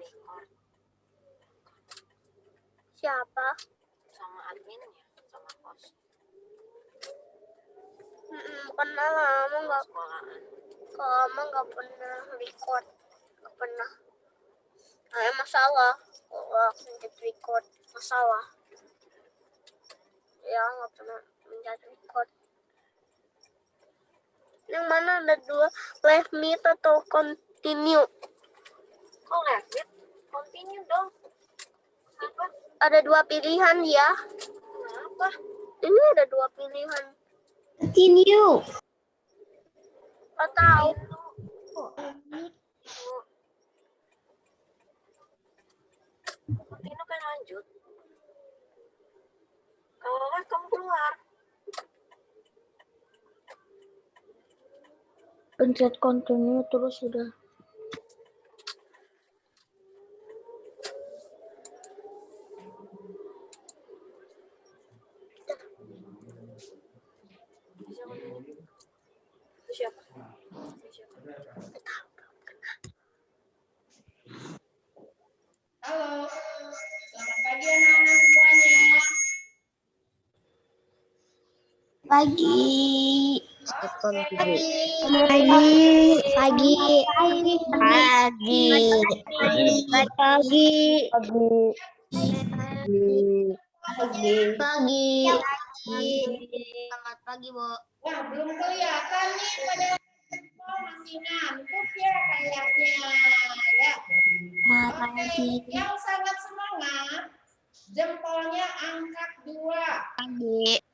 record. Siapa? Sama adminnya, sama kos. Pernah lama nggak Sekolahan. lama nggak pernah record, nggak pernah. Masalah kalau mencet record masalah. Ya nggak pernah mencet record. Yang mana ada dua, live meet atau continue? Kok live meet? Continue dong. Kenapa? Ada dua pilihan ya. Kenapa? Ini ada dua pilihan. Continue. Nggak tahu. Continue kan lanjut. Kalau live kamu keluar. Pencet continue terus sudah. Siapa? Halo, selamat pagi anak-anak semuanya. Pagi. Pagi. Pagi. Selamat pagi, Bu. Wah, belum kelihatan nih pada masih ngantuk ya kayaknya ya. Oke, yang sangat semangat jempolnya angkat 2. Pagi.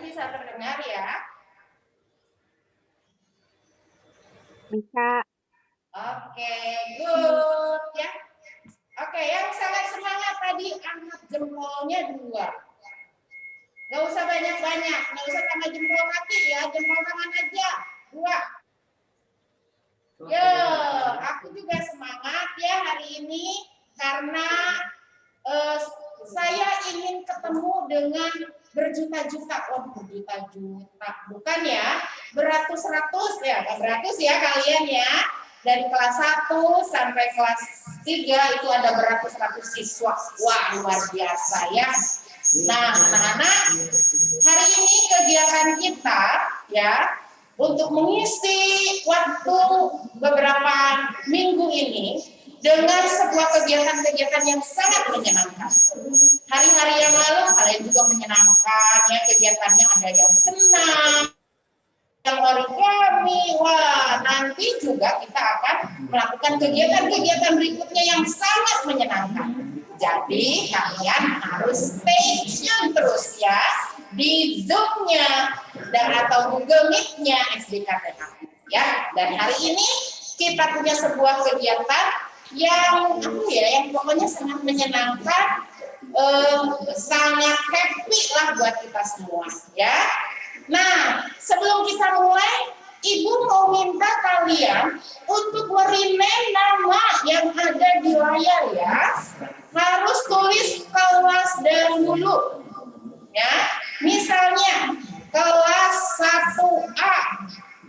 Bisa terdengar ya? Bisa. Oke, good ya. Oke, yang sangat semangat tadi angkat jempolnya 2. Gak usah banyak-banyak, gak usah sama jempol kaki ya, jempol tangan aja 2. Yo, aku juga semangat ya hari ini karena saya ingin ketemu dengan berjuta-juta, berjuta-juta, bukan ya, beratus-ratus ya, beratus ya kalian ya, dari kelas 1 sampai kelas 3 itu ada beratus-ratus siswa, wah luar biasa ya. Nah anak-anak, hari ini kegiatan kita ya, untuk mengisi waktu beberapa minggu ini dengan sebuah kegiatan-kegiatan yang sangat menyenangkan. Hari-hari yang lalu kalian juga menyenangkan ya, kegiatannya ada yang senang, yang origami. Wah, nanti juga kita akan melakukan kegiatan-kegiatan berikutnya yang sangat menyenangkan. Jadi kalian harus stay tune terus ya di Zoom-nya dan atau Google Meet-nya SDKTH ya. Dan hari ini kita punya sebuah kegiatan yang yang pokoknya sangat menyenangkan, sangat happy lah buat kita semua ya. Nah, sebelum kita mulai, Ibu mau minta kalian untuk merename nama yang ada di layar ya. Harus tulis kelas dahulu ya. Misalnya kelas 1A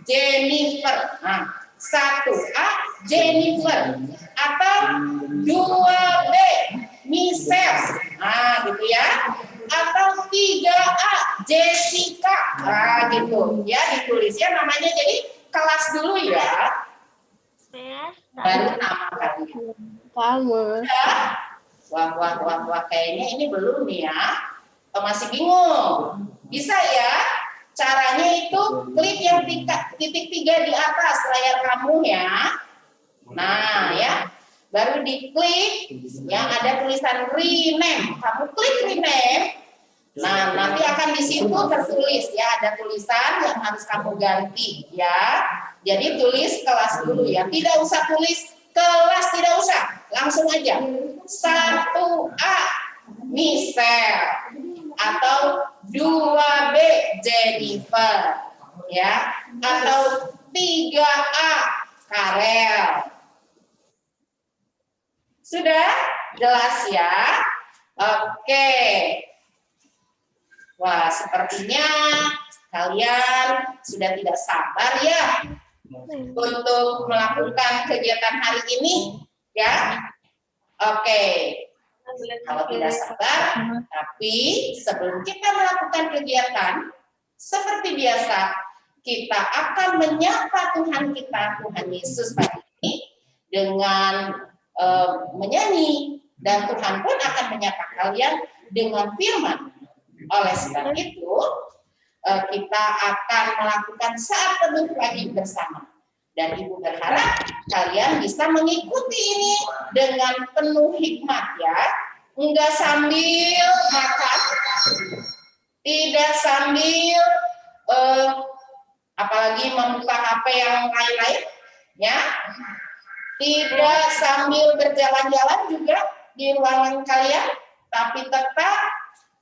Jennifer. Nah, 1A Jennifer atau 2B Michelle. Nah, gitu ya. Atau 3A Jessica. Nah, gitu. Ya, ditulisnya namanya jadi kelas dulu ya. Baru nama kalian. Kamu. Ya. Wah, kayaknya ini belum nih ya. Masih bingung. Bisa ya? Caranya itu klik yang titik 3 di atas layar kamu ya. Nah, ya. Baru diklik yang ada tulisan rename. Kamu klik rename. Nah, nanti akan di situ tertulis ya, ada tulisan yang harus kamu ganti ya. Jadi tulis kelas dulu ya. Tidak usah tulis kelas, tidak usah. Langsung aja. 1A Michelle atau 2B Jennifer ya, atau 3A Karel. Sudah jelas ya? Oke. Wah, sepertinya kalian sudah tidak sabar ya untuk melakukan kegiatan hari ini, ya. Oke. Kalau tidak sabar, tapi sebelum kita melakukan kegiatan, seperti biasa, kita akan menyapa Tuhan kita, Tuhan Yesus pagi ini, dengan menyanyi. Dan Tuhan pun akan menyapa kalian dengan firman. Oleh sebab itu, kita akan melakukan saat teduh pagi bersama. Dan Ibu berharap kalian bisa mengikuti ini dengan penuh hikmat ya. Enggak sambil makan, tidak sambil apalagi membuka HP yang lain-lain, ya. Tidak sambil berjalan-jalan juga di ruangan kalian, tapi tetap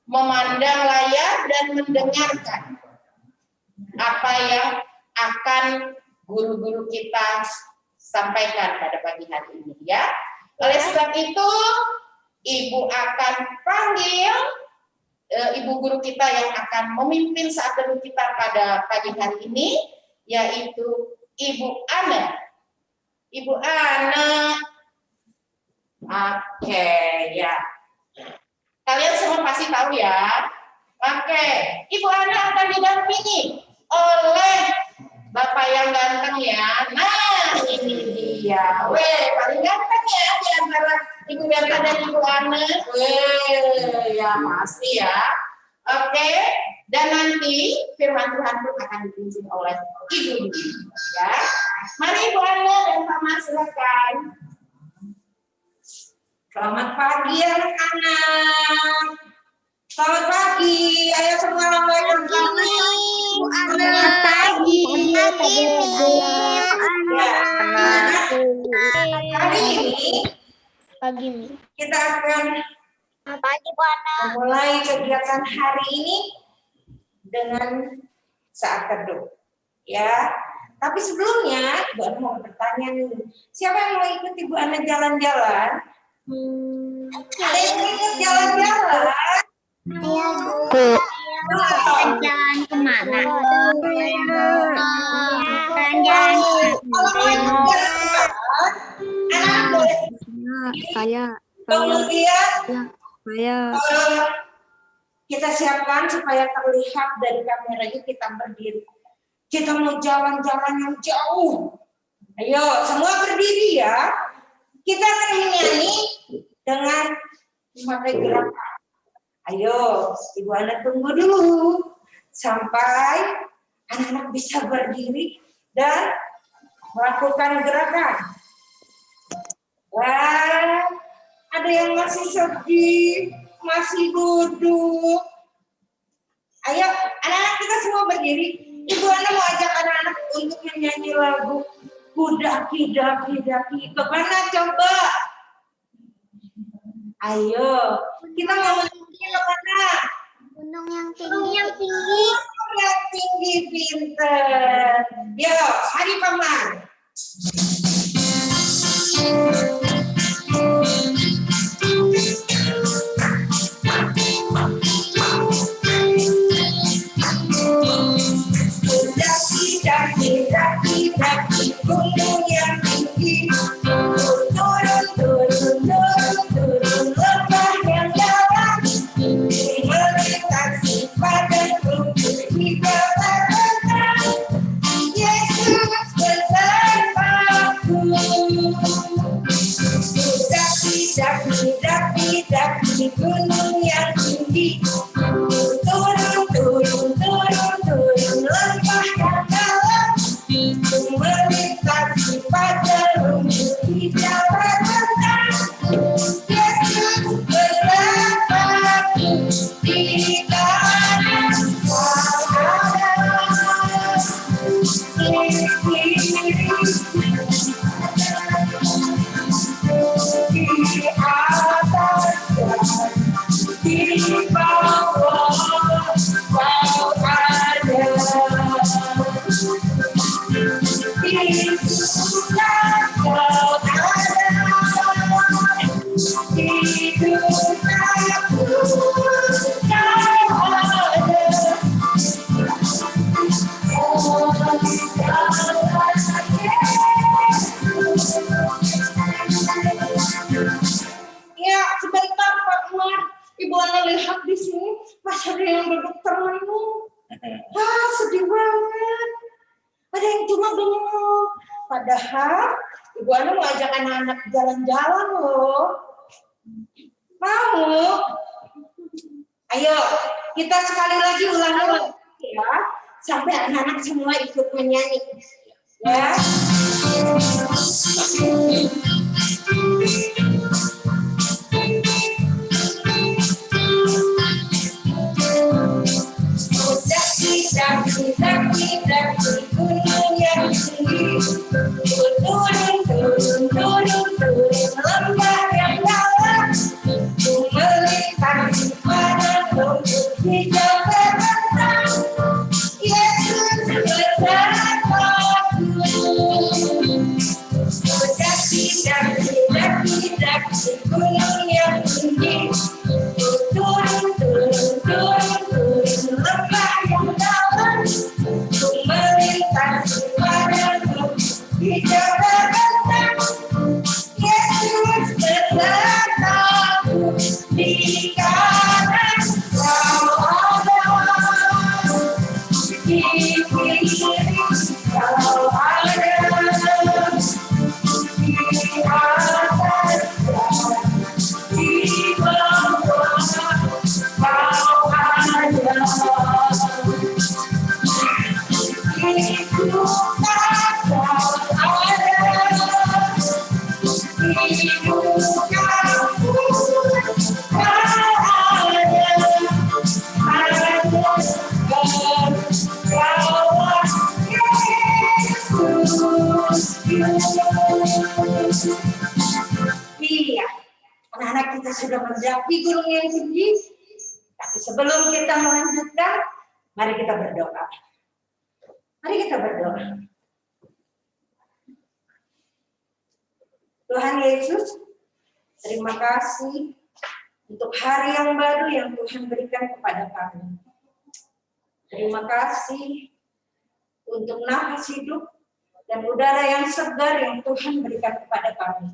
memandang layar dan mendengarkan apa yang akan guru-guru kita sampaikan pada pagi hari ini, ya. Oleh sebab itu, Ibu akan panggil Ibu guru kita yang akan memimpin saat teduh kita pada pagi hari ini, yaitu Ibu Ana. Ibu Ana. Oke, ya. Kalian semua pasti tahu ya. Oke, Ibu Ana akan didampingi oleh Bapak yang ganteng ya. Nah, ini dia. Weh, paling ganteng ya di antara Ibu Berta dan Ibu Ana. Weh, ya pasti ya. Oke, dan nanti firman Tuhan pun akan dipimpin oleh Ibu ya. Mari Ibu Ana dan Pak Mas, silakan. Selamat pagi anak-anak. Selamat pagi. Ayo semua lambaikan tangan. Selamat pagi. Hari ini Pagi nih. kita akan Pagi Bu Ana. memulai kegiatan hari ini dengan saat teduh. Ya. Tapi sebelumnya Ibu Ana mau bertanya nih. Siapa yang mau ikut Ibu Ana jalan-jalan? Ada yang mau ikut jalan-jalan? Jalan kemana? Jalan. Kalau mau ikut jalan-jalan, anak boleh kemudian kita siapkan supaya terlihat dari kamera ini kita berdiri. Kita mau jalan-jalan yang jauh. Ayo, semua berdiri ya. Kita akan menyanyi dengan memakai gerakan. Ayo, Ibu Ana tunggu dulu sampai anak-anak bisa berdiri dan melakukan gerakan. Wah, ada yang masih sedih, masih duduk. Ayo, anak-anak kita semua berdiri. Ibu Ana mau ajak anak-anak untuk menyanyi lagu Daki Daki Daki. Bagaimana coba? Ayo, kita mau menyanyi kemana? Gunung yang tinggi. Gunung yang tinggi pinter. Yo, hari paman. Daki, daki, daki, gunung yang tinggi. Turun, turun, turun, turun, lembah yang dalam. Melintasi padang rumput hijau terentang. Yesus bersamaku. Daki, daki, daki, daki, gunung yang tinggi. Turun, turun, turun, turun, lembah yang dalam. Melintasi padang rumput hijau terentang. Yesus bersamaku di tanah di atas di bawah kau ada. Di surga kau ada. Padahal Ibu Anu mau ajak anak-anak jalan-jalan loh. Mau? Ayo, kita sekali lagi ulang ya, sampai anak-anak semua ikut menyanyi. Ya. Daki gunung yang tinggi, turun lembah yang dalam, melintasi padang rumput hijau terbentang. Yesus bersamaku. Daki gunung yang tinggi, turun lembah yang dalam, melintasi padang rumput hijau terbentang. Yesus bersamaku di kanan kau ada, di kiri kau ada, di atas di bawah kau ada. Iya, anak-anak kita sudah mendaki gunung yang tinggi. Tapi sebelum kita melanjutkan, mari kita berdoa. Mari kita berdoa. Tuhan Yesus, terima kasih untuk hari yang baru yang Tuhan berikan kepada kami. Terima kasih untuk nafas hidup dan udara yang segar yang Tuhan berikan kepada kami.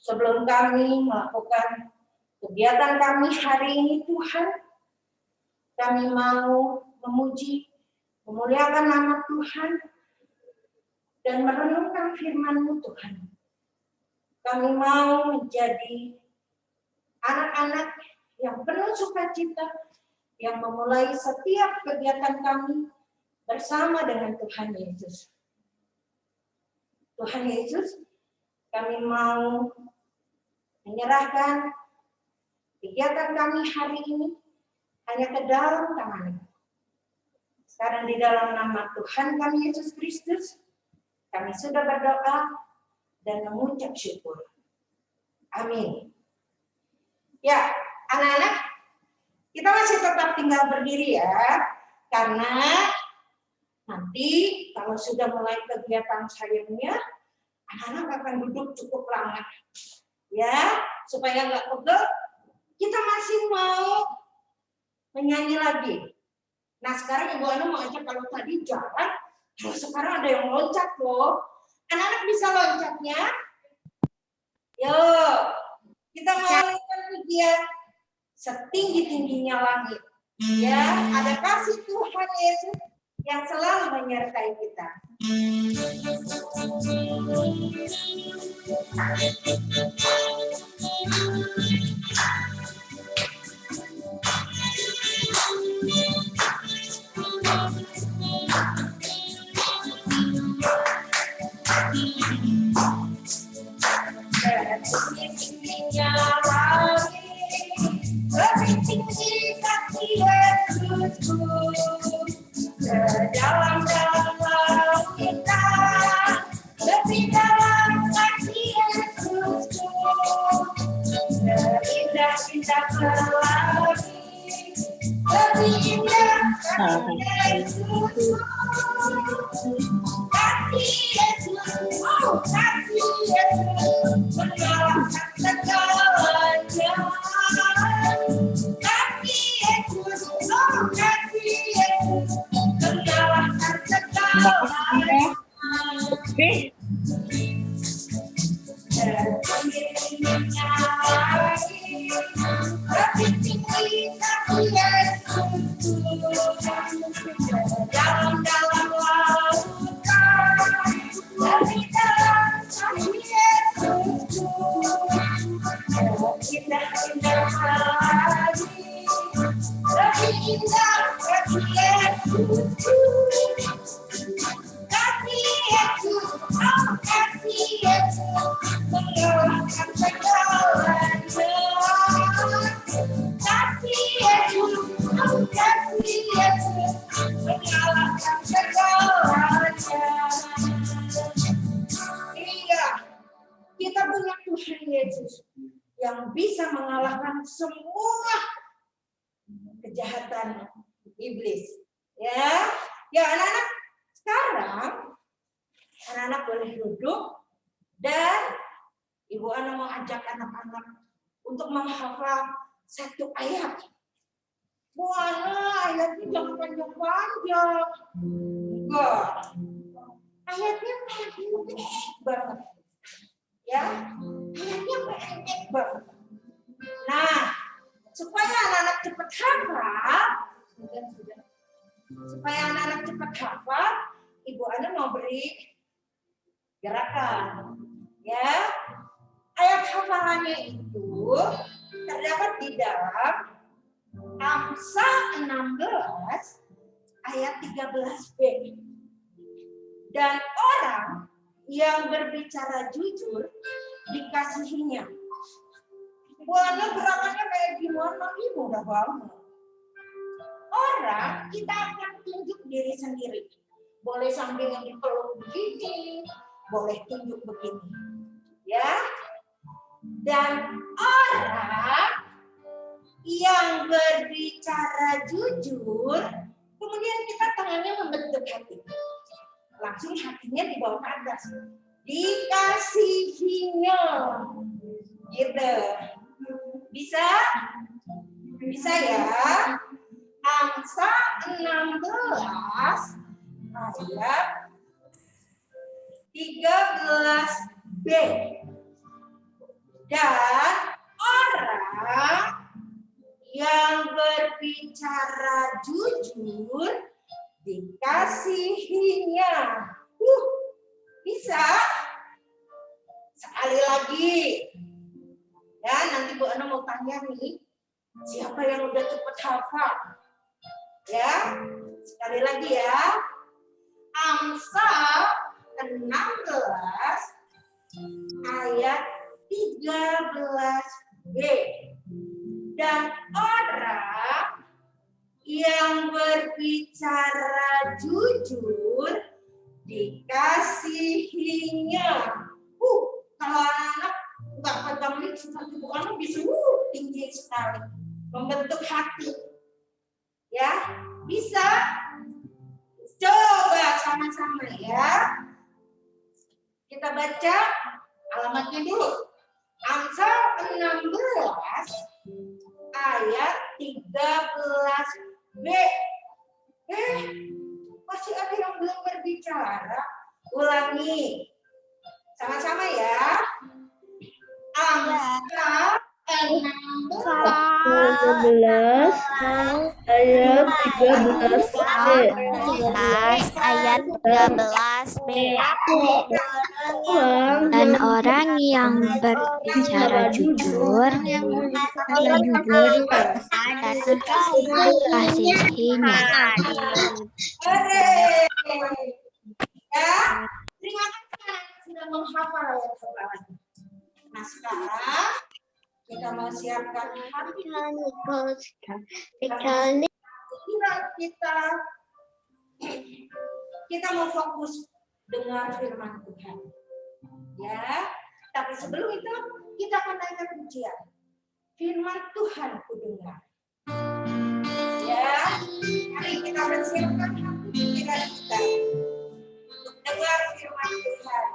Sebelum kami melakukan kegiatan kami hari ini, Tuhan, kami mau memuji, memuliakan nama Tuhan, dan merenungkan firman-Mu, Tuhan. Kami mau menjadi anak-anak yang penuh sukacita, yang memulai setiap kegiatan kami bersama dengan Tuhan Yesus. Tuhan Yesus, kami mau menyerahkan kegiatan kami hari ini hanya ke dalam tangan-Mu. Sekarang di dalam nama Tuhan kami Yesus Kristus, kami sudah berdoa dan mengucap syukur. Amin. Ya, anak-anak, kita masih tetap tinggal berdiri ya, karena nanti kalau sudah mulai kegiatan sayurnya, anak-anak akan duduk cukup lama. Ya, supaya nggak pegel, kita masih mau menyanyi lagi. Nah, sekarang Ibu Anu mau ajak, kalau tadi jalan, kalau sekarang ada yang loncat loh. Anak-anak bisa loncatnya? Yuk, kita mau lakukan kegiatan setinggi-tingginya langit. Ya, ada kasih Tuhan Yesus yang selalu menyertai kita. Setinggi-tingginya langit, lebih tinggi kaki Yesusku, sedalam-dalam laut kita, lebih dalam kaki Yesusku, seindah-indah pelangi, lebih indah kaki Yesusku, kaki Yesus, oh kaki Yesus, mengalahkan segalanya. Kaki Yesus, oh kaki Yesus, mengalahkan segalanya. Setinggi-tingginya langit, lebih tinggi kaki Yesus, dalam-dalam lautan, kita punya Tuhan Yesus yang bisa mengalahkan semua kejahatan iblis. Ya, ya anak-anak, sekarang anak-anak boleh duduk dan Ibu Ana mau ajak anak-anak untuk menghafal satu ayat. Bu Ana, ayatnya jangan panjang-panjang. Enggak. Ayatnya pendek banget. Ya, ayatnya pendek banget. Nah, supaya anak-anak cepat hafal, Ibu Ana mau beri gerakan. Ya, ayat hafalannya itu terdapat di dalam Amsal 16 ayat 13b. Dan orang yang berbicara jujur dikasihinya. Bu Ana gerakannya kayak gimana? Ibu udah bangun. Orang kita akan tunjuk diri sendiri. Boleh sambil dipeluk begini, boleh tunjuk begini. Ya. Dan orang yang berbicara jujur, kemudian kita tangannya membentuk hati. Langsung hatinya dibawa ke atas. Dikasihinya. Gitu. Bisa? Bisa ya? Amsal 16 ayat 13b. Dan orang yang berbicara jujur dikasihinya. Bisa? Sekali lagi. Ya, nanti Bu Ana mau tanya nih, siapa yang udah cepet hafal? Ya, sekali lagi ya. Amsal 16 ayat 13b. Dan orang yang berbicara jujur dikasihinya. Kalau anak nggak pegang mic seperti Bu Ana bisa tinggi sekali, membentuk hati. Ya, bisa. Coba sama-sama ya. Kita baca alamatnya dulu. Amsal 16 ayat 13b. Masih ada yang belum berbicara. Ulangi. Sama-sama ya. Amsal 11 ayat 13b. ayat 13b. Dan orang yang berbicara jujur dikasihinya. Ya, terima kasih sudah menghafal ayat hafalan. Nah, sekarang kita mau siapkan hati kita mau fokus dengar firman Tuhan. Ya, tapi sebelum itu kita akan naikkan pujian. Firman Tuhan ku dengar. Ya, mari kita bersiapkan hati pikiran kita untuk dengar firman Tuhan.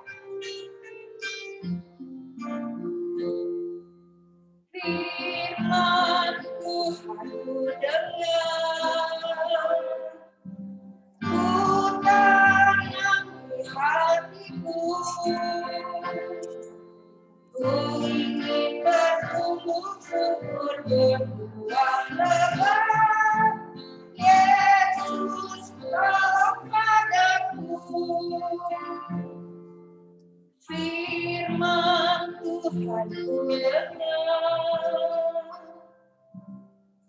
Firman Tuhan ku dengar, ku tanam di hatiku, ku ingin bertumbuh subur berbuah lebat. Yesus tolong padaku. Firman Tuhan ku dengar,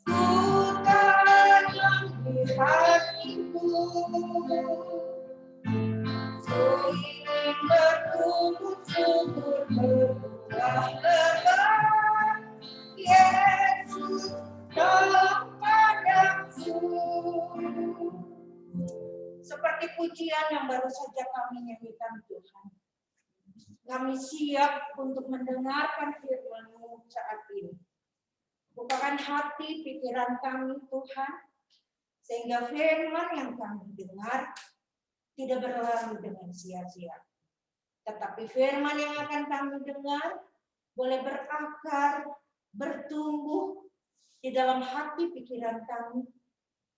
ku tanam di hatiku, ku ingin bertumbuh subur berbuah lebat. Yesus tolong padaku. Seperti pujian yang baru saja kami nyanyikan Tuhan. Kami siap untuk mendengarkan firman-Mu saat ini. Bukakan hati pikiran kami Tuhan, sehingga firman yang kami dengar tidak berlalu dengan sia-sia. Tetapi firman yang akan kami dengar boleh berakar, bertumbuh di dalam hati pikiran kami,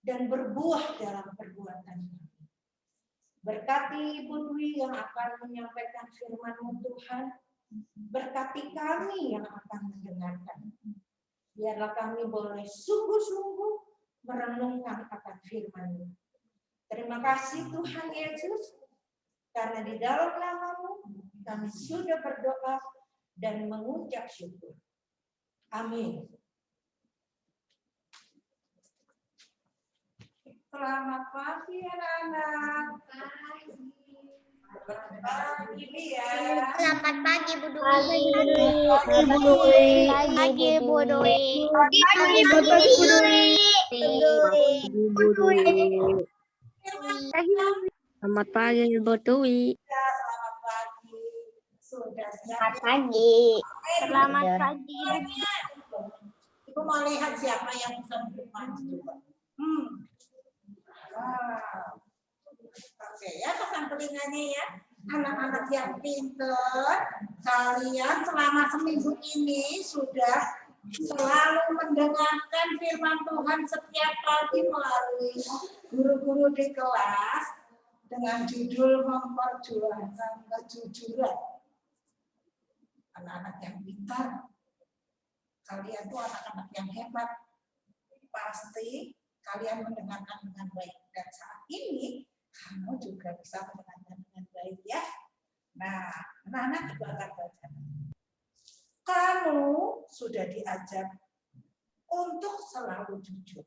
dan berbuah dalam perbuatan kami. Berkati Ibu Dwi yang akan menyampaikan firman-Mu Tuhan. Berkati kami yang akan mendengarkan. Biarlah kami boleh sungguh-sungguh merenungkan akan firman-Mu. Terima kasih Tuhan Yesus. Karena di dalam nama-Mu kami sudah berdoa dan mengucap syukur. Amin. Selamat pagi anak-anak. Selamat pagi Bia. Selamat pagi Bu Dwi. Pagi, Bu Dwi. Pagi Bu Dwi. Selamat pagi, Bu Dwi. Selamat pagi. Sudah Selamat siap. pagi. Selamat pagi. Ibu mau lihat siapa yang bisa maju coba. Wow. Oke ya, pasang telinganya ya. Anak-anak yang pintar, kalian selama seminggu ini sudah selalu mendengarkan firman Tuhan setiap pagi melalui guru-guru di kelas dengan judul memperjuangkan kejujuran. Anak-anak yang pintar, kalian tuh anak-anak yang hebat. Pasti kalian mendengarkan dengan baik. Dan saat ini kamu juga bisa mendengarkan dengan baik ya. Nah, anak-anak juga akan baca. Kamu sudah diajar untuk selalu jujur.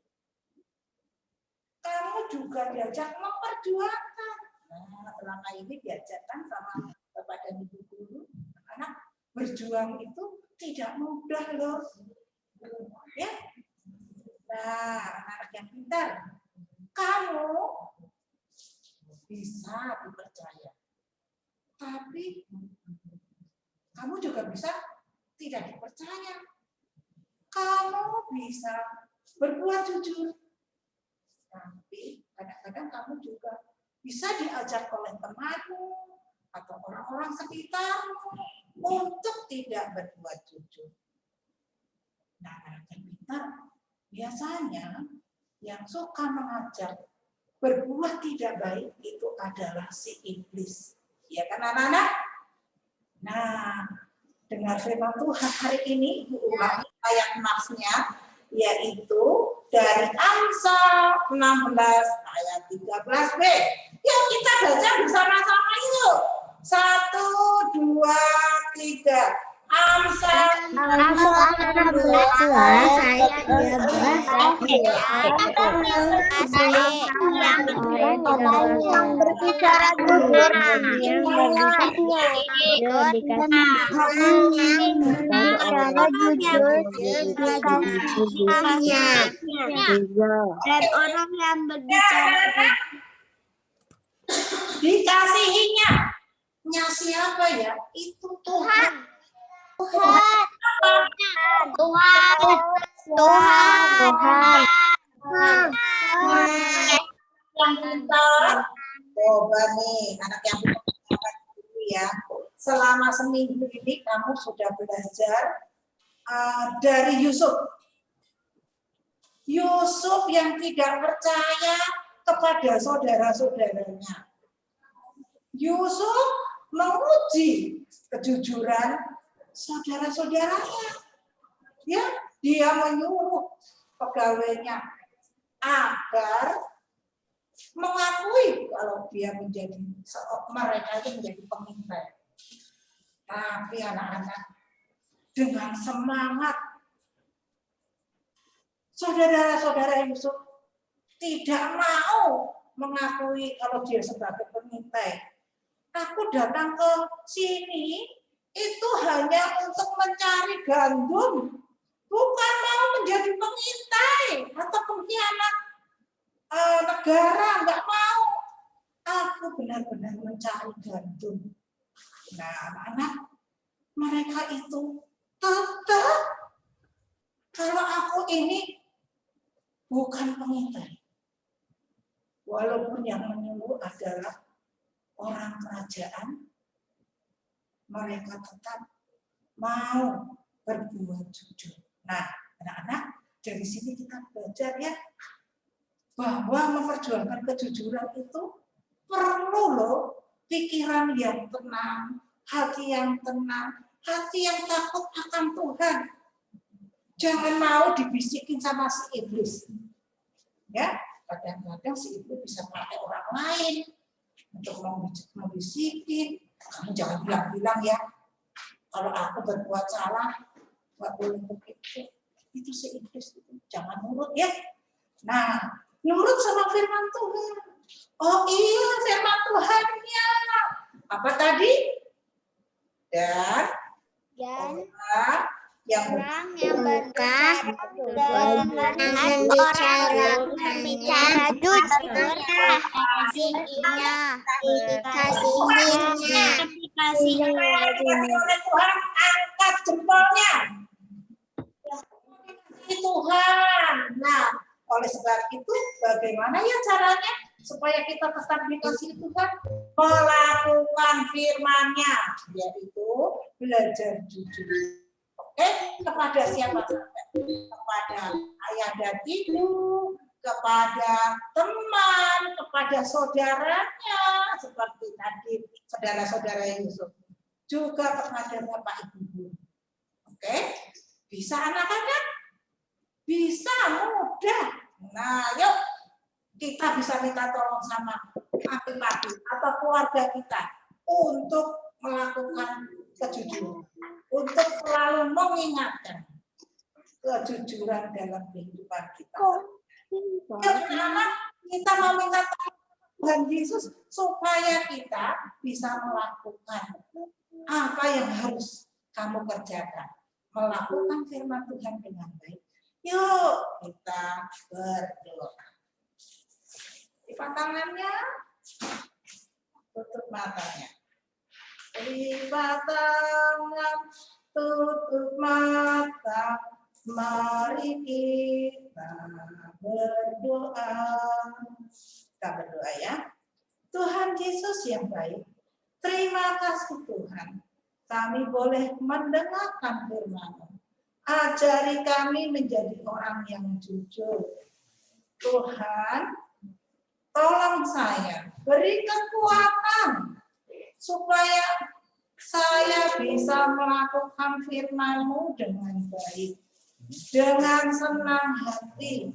Kamu juga diajak memperjuangkan. Nah, selama ini diajarkan sama Bapak dan Ibu guru, anak berjuang itu tidak mudah loh. Ya. Nah, anak yang pintar, kamu bisa dipercaya. Tapi kamu juga bisa tidak dipercaya. Kamu bisa berbuat jujur. Tapi kadang-kadang kamu juga bisa diajak oleh temanmu atau orang-orang sekitarmu untuk tidak berbuat jujur. Nah, anak yang pintar biasanya yang suka mengajak berbuat tidak baik itu adalah si iblis. Ya kan anak-anak? Nah, dengar firman Tuhan hari ini, ulangi ayat maksnya, yaitu dari Amsal 16 ayat 13b. Yuk kita baca bersama-sama yuk. 1, 2, 3. Amsal 16 ayat 13. Yang berbicara jujur. Dan orang yang berbicara dikasihinya. Nya siapa ya? Itu Tuhan. Yang pintar. Coba nih, anak yang pintar ya. Selama seminggu ini kamu sudah belajar dari Yusuf. Yusuf yang tidak percaya kepada saudara-saudaranya. Yusuf menguji kejujuran saudara-saudaranya. Ya, dia menyuruh pegawainya agar mengakui kalau dia mereka itu menjadi pengintai. Tapi anak-anak dengan semangat saudara-saudara Yusuf tidak mau mengakui kalau dia sebagai pengintai. Aku datang ke sini itu hanya untuk mencari gandum, bukan mau menjadi pengintai atau pengkhianat negara, enggak mau. Aku benar-benar mencari gandum. Nah, anak-anak, mereka itu tetap, kalau aku ini bukan pengintai. Walaupun yang menyuruh adalah orang kerajaan, mereka tetap mau berbuat jujur. Nah, anak-anak, dari sini kita belajar ya, bahwa memperjuangkan kejujuran itu perlu loh pikiran yang tenang, hati yang tenang, hati yang takut akan Tuhan. Jangan mau dibisikin sama si iblis. Ya, kadang-kadang si iblis bisa pakai orang lain untuk membisikin. Kamu jangan bilang-bilang ya, kalau aku berbuat salah, nggak boleh begitu. Itu si iblis itu. Jangan nurut ya. Nah, nurut sama firman Tuhan. Oh iya, firman Tuhannya. Apa tadi? Dan orang yang bicara jujur Dikasih oleh Tuhan, angkat jempolnya. Tuhan. Nah, oleh sebab itu bagaimana ya caranya supaya kita tetap dikasih Tuhan? Melakukan firman-Nya, yaitu belajar jujur. Oke, kepada siapa saja? Kepada ayah dan ibu, kepada teman, kepada saudaranya, seperti tadi saudara-saudara Yusuf, juga kepada bapak ibu. Oke, bisa anak-anak? Bisa, mudah. Nah, yuk kita bisa minta tolong sama papi-papi atau keluarga kita untuk melakukan kejujuran, untuk selalu mengingatkan kejujuran dalam kehidupan kita. Yuk, anak, kita mau minta tolong Tuhan Yesus supaya kita bisa melakukan apa yang harus kamu kerjakan, melakukan firman Tuhan dengan baik. Yuk kita berdoa. Lipat tangannya, tutup matanya. Lipat tangan, tutup mata. Mari kita berdoa. Kita berdoa ya. Tuhan Yesus yang baik, terima kasih Tuhan. Kami boleh mendengarkan firman-Mu. Ajari kami menjadi orang yang jujur. Tuhan, tolong saya, beri kekuatan supaya saya bisa melakukan firman-Mu dengan baik, dengan senang hati.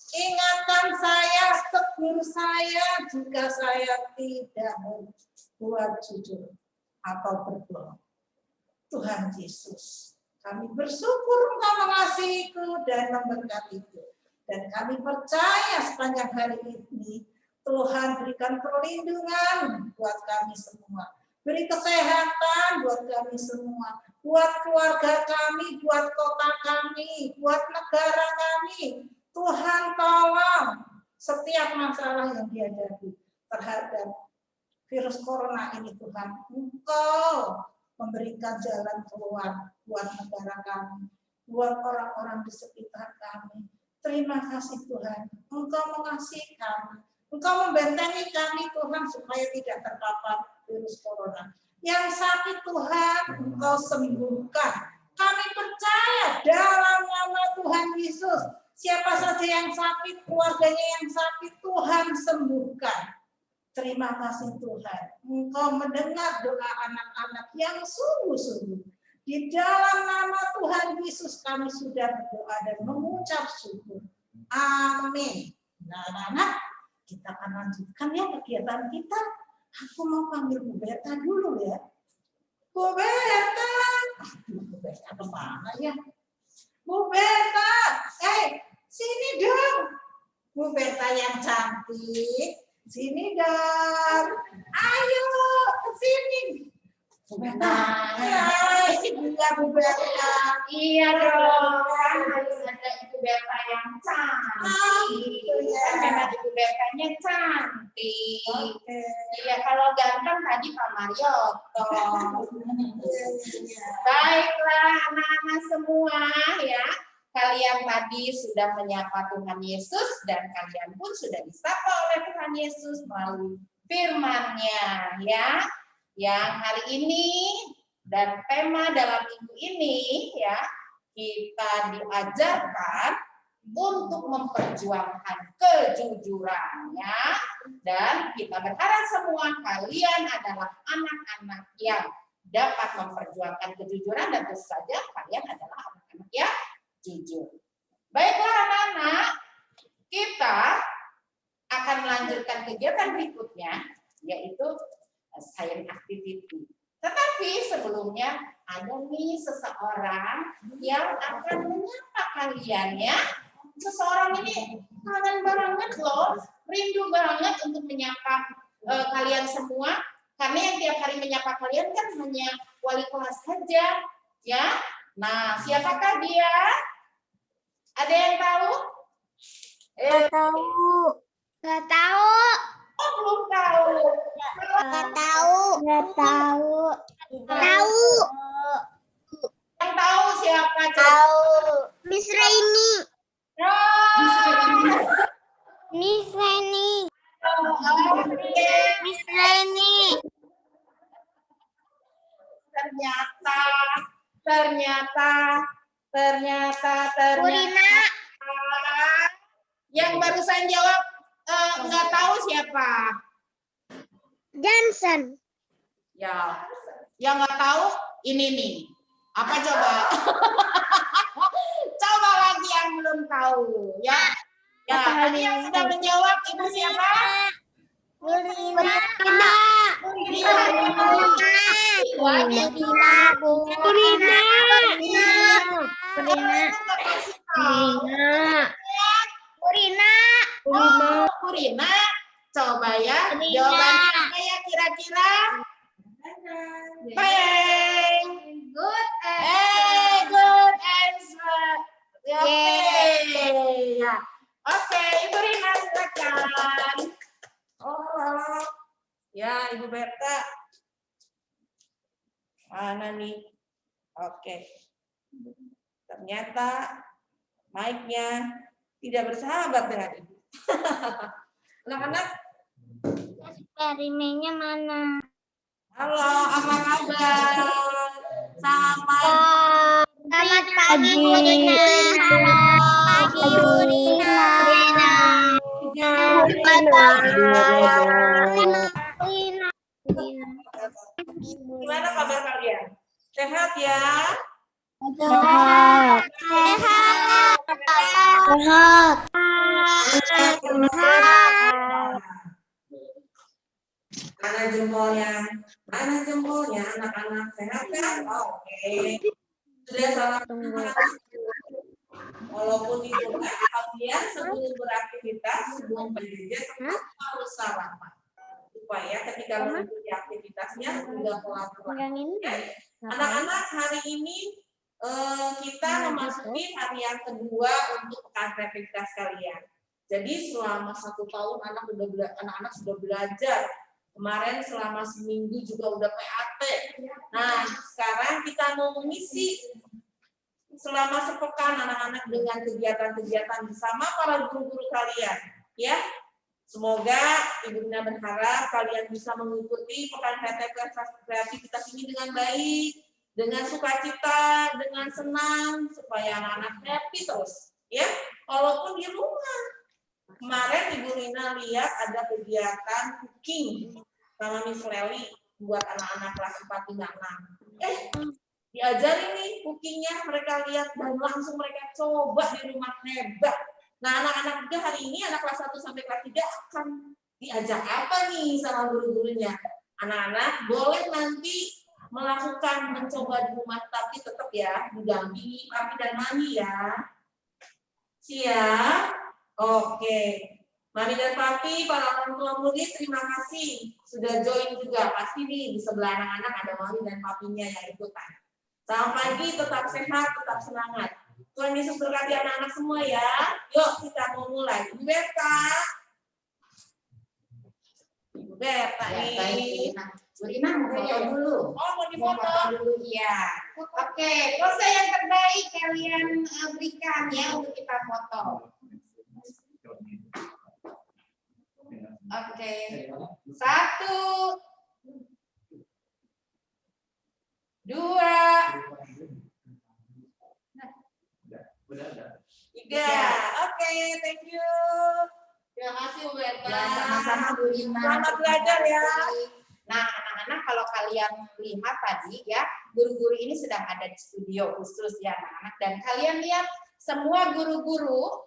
Ingatkan saya, tegur saya jika saya tidak berbuat jujur atau berbohong. Tuhan Yesus, kami bersyukur Engkau mengasihiku dan memberkatiku. Dan kami percaya sepanjang hari ini, Tuhan berikan perlindungan buat kami semua. Beri kesehatan buat kami semua. Buat keluarga kami, buat kota kami, buat negara kami. Tuhan tolong setiap masalah yang dihadapi terhadap virus corona ini Tuhan. Engkau memberikan jalan keluar buat negara kami, buat orang-orang di sekitar kami. Terima kasih Tuhan, Engkau mengasihi kami, Engkau membentengi kami Tuhan supaya tidak terpapar virus corona. Yang sakit Tuhan, Engkau sembuhkan. Kami percaya dalam nama Tuhan Yesus, siapa saja yang sakit, keluarganya yang sakit, Tuhan sembuhkan. Terima kasih Tuhan, Engkau mendengar doa anak-anak yang sungguh-sungguh. Di dalam nama Tuhan Yesus kami sudah berdoa dan mengucap syukur. Amin. Nah, anak-anak, kita akan lanjutkan ya kegiatan kita. Aku mau panggil Bu Berta dulu ya. Bu Berta. Aduh, Bu Berta kemana ya? Bu Berta, sini dong. Bu Berta yang cantik. Sini dong. Ayo ke sini. Iya dong, harus ada Ibu Berta yang cantik. Karena Ibu Bertanya cantik. Iya, kalau ganteng tadi Pak Marioto. Baiklah anak-anak semua ya. Kalian tadi sudah menyapa Tuhan Yesus dan kalian pun sudah disapa oleh Tuhan Yesus melalui firman-Nya ya. Yang hari ini dan tema dalam minggu ini ya, kita diajarkan untuk memperjuangkan kejujurannya, dan kita berharap semua kalian adalah anak-anak yang dapat memperjuangkan kejujuran, dan tentu saja kalian adalah anak-anak yang jujur. Baiklah anak-anak, kita akan melanjutkan kegiatan berikutnya, yaitu science activity. Tetapi sebelumnya ada nih seseorang yang akan menyapa kalian ya. Seseorang ini kangen banget loh, rindu banget untuk menyapa kalian semua. Karena yang tiap hari menyapa kalian kan hanya wali kelas saja ya. Nah, siapakah dia? Ada yang tahu? Nggak tahu. Oh, belum tahu. Nggak tahu. Yang tahu siapa? Tahu. Miss Raini. Oh, Miss Raini. oke. Miss Raini. Ternyata Purina. yang barusan jawab nggak tahu siapa. Johnson. Ya, yang nggak tahu ini nih. Apa coba? Coba lagi yang belum tahu ya. Ya, tadi yang sudah menjawab ibu siapa? Purina. Purina. Coba ya. Jawabannya apa ya kira-kira? Baik. Good answer. Oke. Ya. Oke, Ibu Rina silakan. Oh. Ya, Ibu Berta. Mana nih? Oke. Ternyata mic-nya tidak bersahabat dengan Ibu. Anak-anak, Eksperimennya mana? halo, apa kabar? Selamat Selamat pagi, Purina. Pagi, Purina. Gimana kabar kalian? Sehat ya? Mana jempolnya anak-anak sehat kan? Oke. Sudah salah. Walaupun itu kalian sebelum beraktivitas, sebelum belajar tetap harus sarapan supaya ketika mengikuti aktivitasnya sudah pelan-pelan. Anak-anak, hari ini kita memasuki hari yang kedua untuk pekan kreativitas kalian. Jadi selama 1 tahun anak-anak sudah belajar. Kemarin selama seminggu juga udah PAT. Nah, sekarang kita mau mengisi selama sepekan anak-anak dengan kegiatan-kegiatan bersama para guru-guru kalian. Ya, semoga Ibu Rina berharap kalian bisa mengikuti pekan kreativitas ini dengan baik, dengan sukacita, dengan senang, supaya anak-anak happy terus. Ya, walaupun di rumah. Kemarin Ibu Rina lihat ada kegiatan cooking sama Miss Leli buat anak-anak kelas 4, 5, 6. Diajarin nih cookingnya, mereka lihat dan langsung mereka coba di rumah, hebat. Nah, anak-anak juga hari ini anak kelas 1 sampai kelas 3 akan diajak apa nih sama guru-gurunya. Anak-anak boleh nanti melakukan mencoba di rumah, tapi tetap ya didampingi papi dan mami ya. Siap? Oke. Mami dan Papi, para orang tua murid, terima kasih sudah join juga. Pasti nih di sebelah anak-anak ada Mami dan Papinya yang ikutan. Selamat pagi, tetap sehat, tetap semangat. Tuhan Yesus berkati anak-anak semua ya. Yuk kita mau mulai. Ibu Berta. Ibu Berta nih. Bu Rina mau foto dulu. Oh, mau Mau difoto. foto dulu, iya. Oke, pose yang terbaik kalian berikan ya untuk kita foto. Oke, 1, 2, 3. Oke, thank you. Terima kasih Bu Berta. Ya, sama-sama Bu Rina. Selamat belajar ya. Nah, anak-anak kalau kalian lihat tadi ya, guru-guru ini sedang ada di studio khusus ya anak-anak. Dan kalian lihat semua guru-guru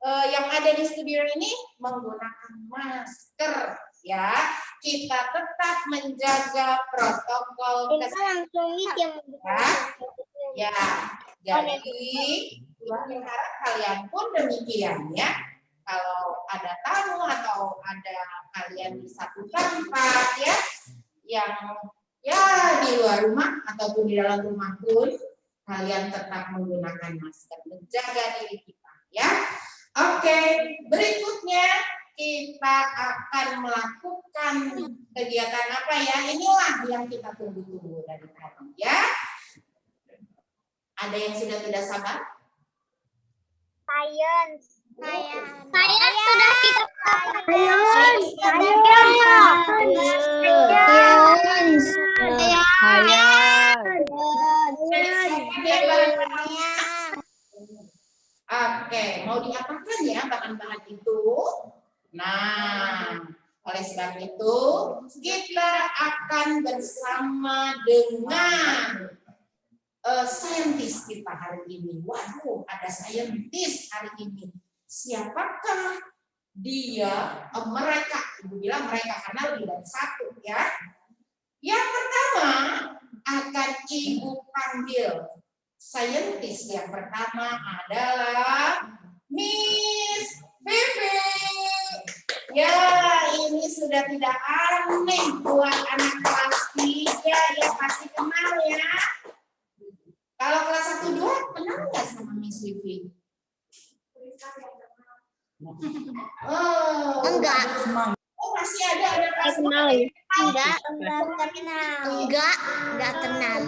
yang ada di studio ini menggunakan masker ya. Kita tetap menjaga protokol kesehatan. Ya, jadi harap kalian pun demikian ya. Kalau ada tamu atau ada kalian di satu tempat ya, yang ya di luar rumah ataupun di dalam rumah pun kalian tetap menggunakan masker, menjaga diri kita ya. Oke, berikutnya kita akan melakukan kegiatan apa ya? Inilah yang kita tunggu-tunggu dari tadi ya. Ada yang sudah tidak sabar? Science. Saya sudah kita Oke, mau diapakan ya bahan-bahan itu? Nah, oleh sebab itu kita akan bersama dengan saintis kita hari ini. Waduh, ada saintis hari ini. Siapakah dia? Mereka, ibu bilang mereka karena lebih dari satu ya. Yang pertama akan ibu panggil saintis yang pertama adalah Miss Vivi. Ya, ini sudah tidak aneh buat anak kelas 3 ya, pasti kenal ya. Kalau kelas 1 2 kenal nggak sama Miss Vivi? Oh, Enggak. Oh, masih ada kelas Kenal. Enggak kenal. Enggak kenal.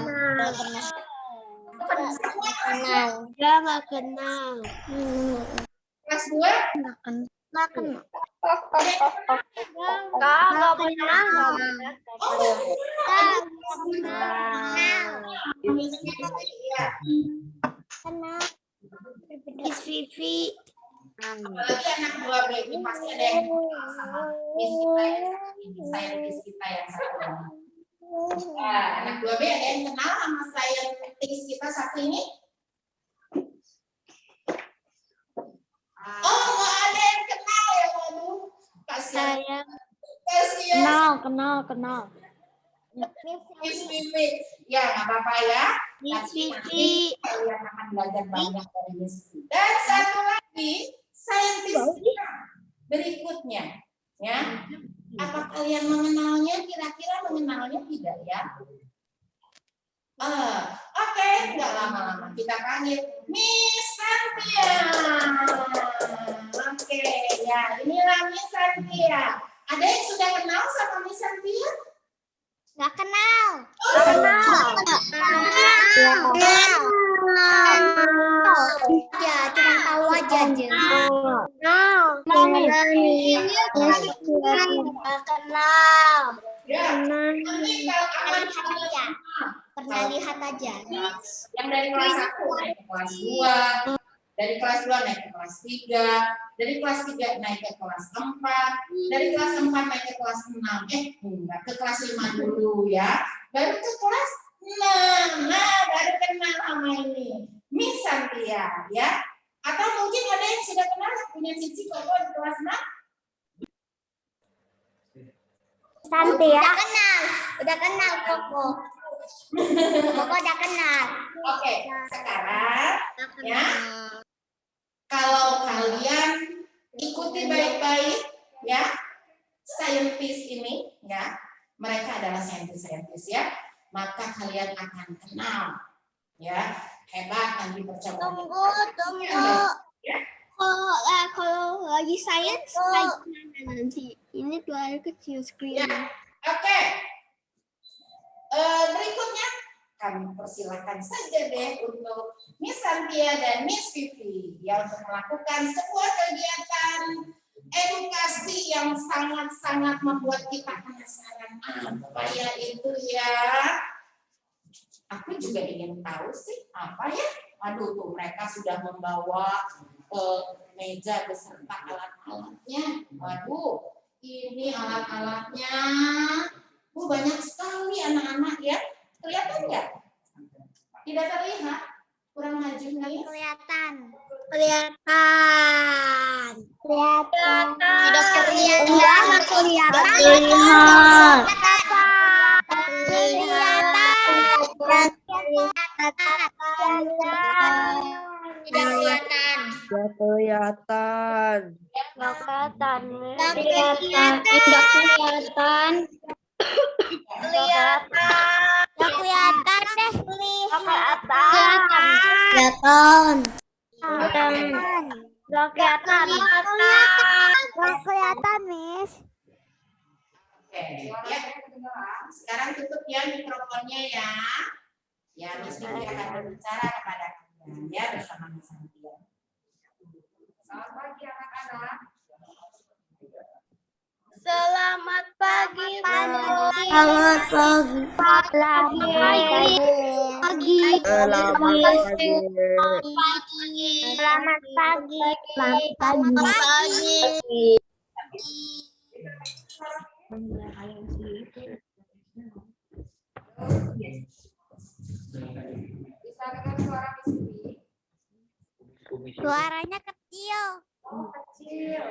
kelas 2 Enggak kenal. Enggak pernah. Miss Vivi. apalagi anak 2B ini pasti ada yang kenal sama Miss kita yang satu ini, saintis kita yang satu ini. Nah, anak 2B ada yang kenal sama saintis kita satu ini? Oh, nggak ada yang kenal ya, waduh. Kasihan. Kasihan. Kenal. Miss Vivi. Ya, nggak apa-apa ya. Miss Tapi Vivi. nanti kalian akan belajar banyak dari Miss Vivi. Dan satu lagi, saintis kita berikutnya. Ya, apa kalian mengenalnya? Kira-kira mengenalnya tidak ya? Oke, nggak lama-lama kita panggil Miss Santia. Oke, ya inilah Miss Santia. Ada yang sudah kenal sama Miss Santia? Enggak kenal. Ya, cuma tahu aja. Kenal. Ya. Nanti kalau aman Pernah lihat aja. yang dari kelas 1 naik ke kelas 2, dari kelas 2 naik ke kelas 3, dari kelas 3 naik ke kelas 4, dari kelas 4 naik ke kelas 6, enggak, ke kelas 5 dulu ya, baru ke kelas 6, nah baru kenal sama ini, Miss Santia ya, atau mungkin ada yang sudah kenal punya Cici Koko di kelas 6? Santia. Udah kenal Koko. Koko udah kenal. Oke, sekarang ya, kalau kalian Ikuti baik-baik ya. Saintis ini ya. Mereka adalah saintis ya. Maka kalian akan kenal ya. Hebat nanti percobaan. Tunggu. Ya. Kalau lagi sains kayak gimana nanti? Ini layar kecil screen. Ya. Oke. Berikutnya kami persilakan saja deh untuk Miss Santia dan Miss Vivi yang untuk melakukan sebuah kegiatan edukasi yang sangat-sangat membuat kita penasaran. Apa ya itu ya? Aku juga ingin tahu sih apa ya. Aduh tuh mereka sudah membawa meja beserta alat-alatnya. Waduh, ini alat-alatnya. Banyak sekali anak-anak ya. Kelihatan nggak? Tidak terlihat? Kurang maju nih. Kelihatan. Kelihatan. Tidak kelihatan. Tidak kelihatan. Kelihatan, Miss. Oke, ya. Sekarang tutup ya mikrofonnya ya. Ya, Miss Vivi akan berbicara kepada kalian ya bersama Miss Santia. Selamat pagi anak-anak. Selamat pagi. Selamat pagi. Bisa dengar suara Miss Vivi? Suaranya kecil. Kecil.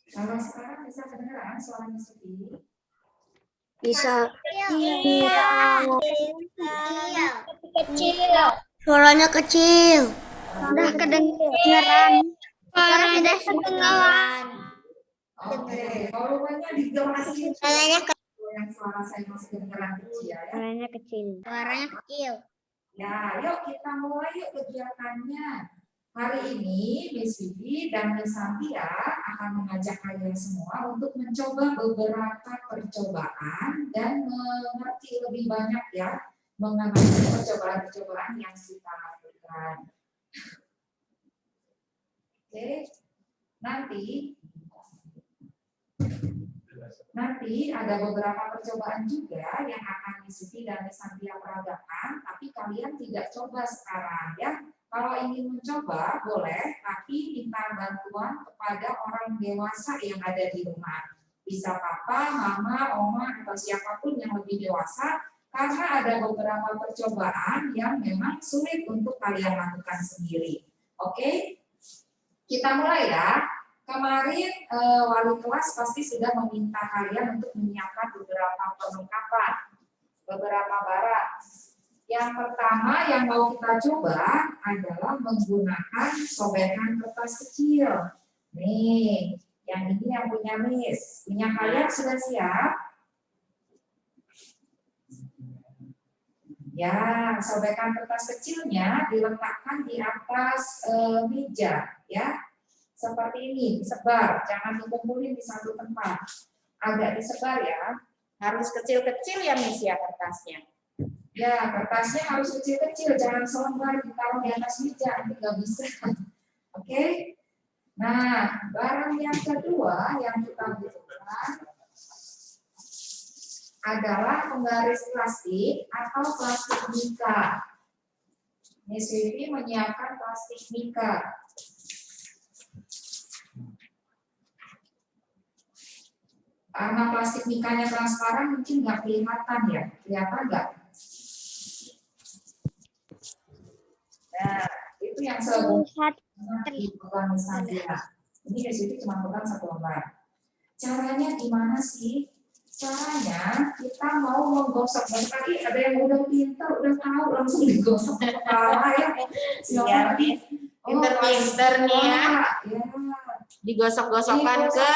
Kalau sekarang bisa kedengaran suara Miss Vivi? Bisa. Kecil. Suaranya kecil. Udah kedengeran. Suaranya kedengeran. Oke, volumenya dijelasin. Suaranya Yang suara saya masih kedengaran kecil ya. Suaranya kecil. Suaranya kecil. Ya, yuk kita mulai yuk kegiatannya. Hari ini Miss Vivi dan Miss Santia akan mengajak kalian semua untuk mencoba beberapa percobaan dan mengerti lebih banyak ya mengenai percobaan-percobaan yang kita lakukan. Oke, nanti ada beberapa percobaan juga yang akan Miss Vivi dan Miss Santia peragakan, tapi kalian tidak coba sekarang ya. Kalau ingin mencoba boleh, tapi minta bantuan kepada orang dewasa yang ada di rumah. Bisa papa, mama, oma, atau siapapun yang lebih dewasa, karena ada beberapa percobaan yang memang sulit untuk kalian lakukan sendiri. Oke? Kita mulai ya. Kemarin wali kelas pasti sudah meminta kalian untuk menyiapkan beberapa perlengkapan, beberapa barang. Yang pertama yang mau kita coba adalah menggunakan sobekan kertas kecil. Nih, yang ini yang punya Miss. Punya kalian sudah siap? Ya, sobekan kertas kecilnya diletakkan di atas meja, ya. Seperti ini, disebar. Jangan dikumpulin di satu tempat. Agak disebar ya. Harus kecil-kecil ya Miss ya kertasnya. Ya, kertasnya harus kecil-kecil, jangan selembar ditaruh di atas meja, ini nggak bisa. Oke? Nah, barang yang kedua yang kita butuhkan adalah penggaris plastik atau plastik mika. Miss Vivi menyiapkan plastik mika. Karena plastik mikanya transparan, mungkin nggak kelihatan ya. Kelihatan nggak? Nah, itu yang dipegang Santia. Ini di situ cuma pegang satu lembar. Caranya gimana sih? caranya kita mau menggosok tadi ada yang udah pintar, udah tahu langsung digosok ke kepala ya. Iya, Miss. Pinter-pinter nih ya. Digosok-gosokkan ke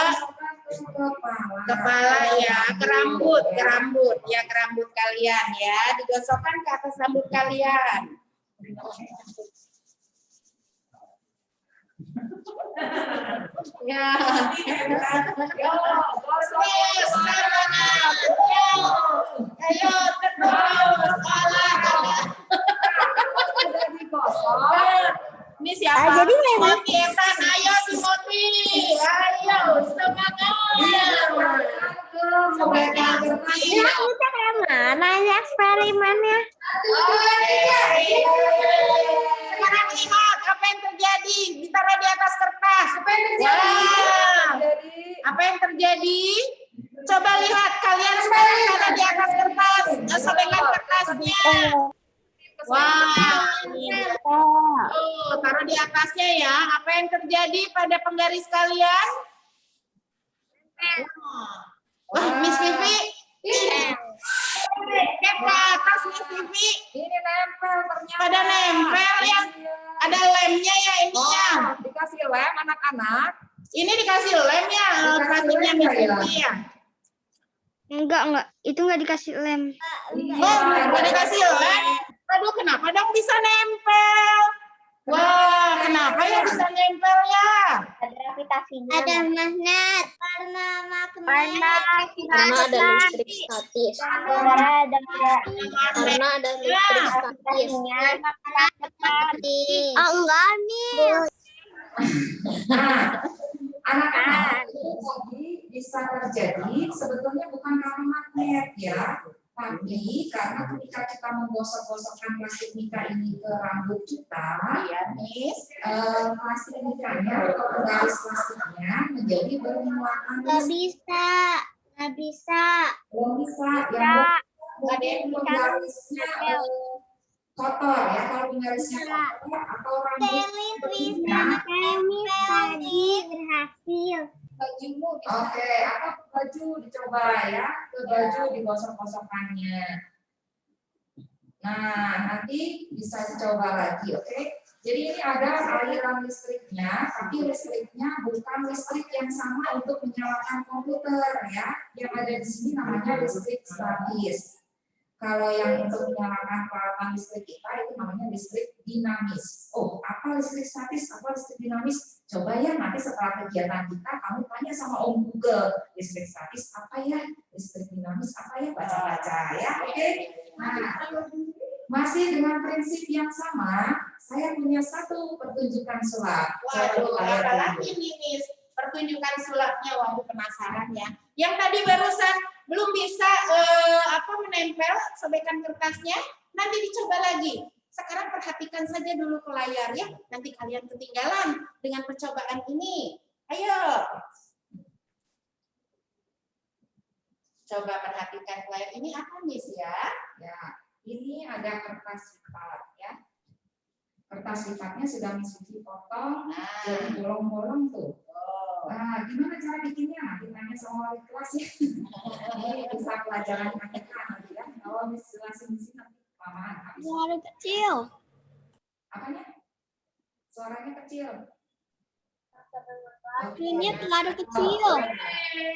kepala ya, ke rambut ya, ke rambut kalian ya, digosokkan ke atas rambut kalian. Ya, yo, gosok, semangat, ayo terus olahraga. Sudah digosok. Ini siapa? jadi Timothy, Evan, ayo Timothy, ayo semangat. kita kayak mana ya eksperimennya? Sekarang lihat apa yang terjadi, ditaruh di atas kertas. Apa yang terjadi? Apa yang terjadi? Coba lihat kalian sekarang taruh di atas kertas, sobekkan kertasnya. Wah, taruh di atasnya ya. Apa yang terjadi pada penggaris kalian? Wah, Miss Vivi. Ke atas Miss Vivi. Ini nempel ternyata. Pada nempel ya. Ada lemnya ya ininya. Dikasih lem anak-anak. Ini dikasih lem ya, plastiknya Miss Vivi ya. Enggak. Itu enggak dikasih lem. Oh, nggak dikasih lem. Aduh, kenapa dong bisa nempel? Wah, kenapa ya bisa nempel ya? Ada gravitasinya. Ada magnet. Karena Karena ada listrik statis. Karena ada listrik statis. Oh, enggak nih. Nah, anak-anak itu tadi bisa terjadi sebetulnya bukan karena magnet ya, tapi karena ketika kita menggosok-gosokkan plastik mika ini ke rambut kita, Iya, Miss. plastik mikanya atau penggaris plastiknya menjadi bermuatan Nggak bisa. belum bisa yang penggarisnya kotor ya, kalau penggarisnya kotor atau rambut Tadi berhasil. Bajumu Oke, atau ke baju dicoba ya, ke baju digosok-gosokkannya. Nah, nanti bisa dicoba lagi, oke? Jadi ini ada aliran listriknya, tapi listriknya bukan listrik yang sama untuk menyalakan komputer ya. Yang ada di sini namanya listrik statis. Kalau yang untuk menyalakan peralatan listrik kita itu namanya listrik dinamis. Oh, apa listrik statis, apa listrik dinamis? Coba ya nanti setelah kegiatan kita kamu tanya sama Om Google, listrik statis apa ya, listrik dinamis apa ya, baca-baca ya, oke? Nah, masih dengan prinsip yang sama, saya punya satu pertunjukan sulap. Waduh, apa lagi nih, Miss? Pertunjukan sulapnya, waduh penasaran ya. Yang tadi barusan belum bisa menempel sobekan kertasnya, nanti dicoba lagi. Sekarang perhatikan saja dulu ke layar ya, nanti kalian ketinggalan dengan percobaan ini. Ayo. Coba perhatikan ke layar ini apa, Miss ya? Ya, ini ada kertas lipat ya. Kertas lipatnya sudah Miss Vivi potong, jadi bolong-bolong tuh. Nah, gimana cara bikinnya? Nanti tanya sama wali kelas ya. Ini bisa pelajaran KTK nanti ya. Kalau Miss jelasin di sini nanti kelamaan habis. Suara kecil. Apanya? Suaranya kecil. Ini terlalu kecil.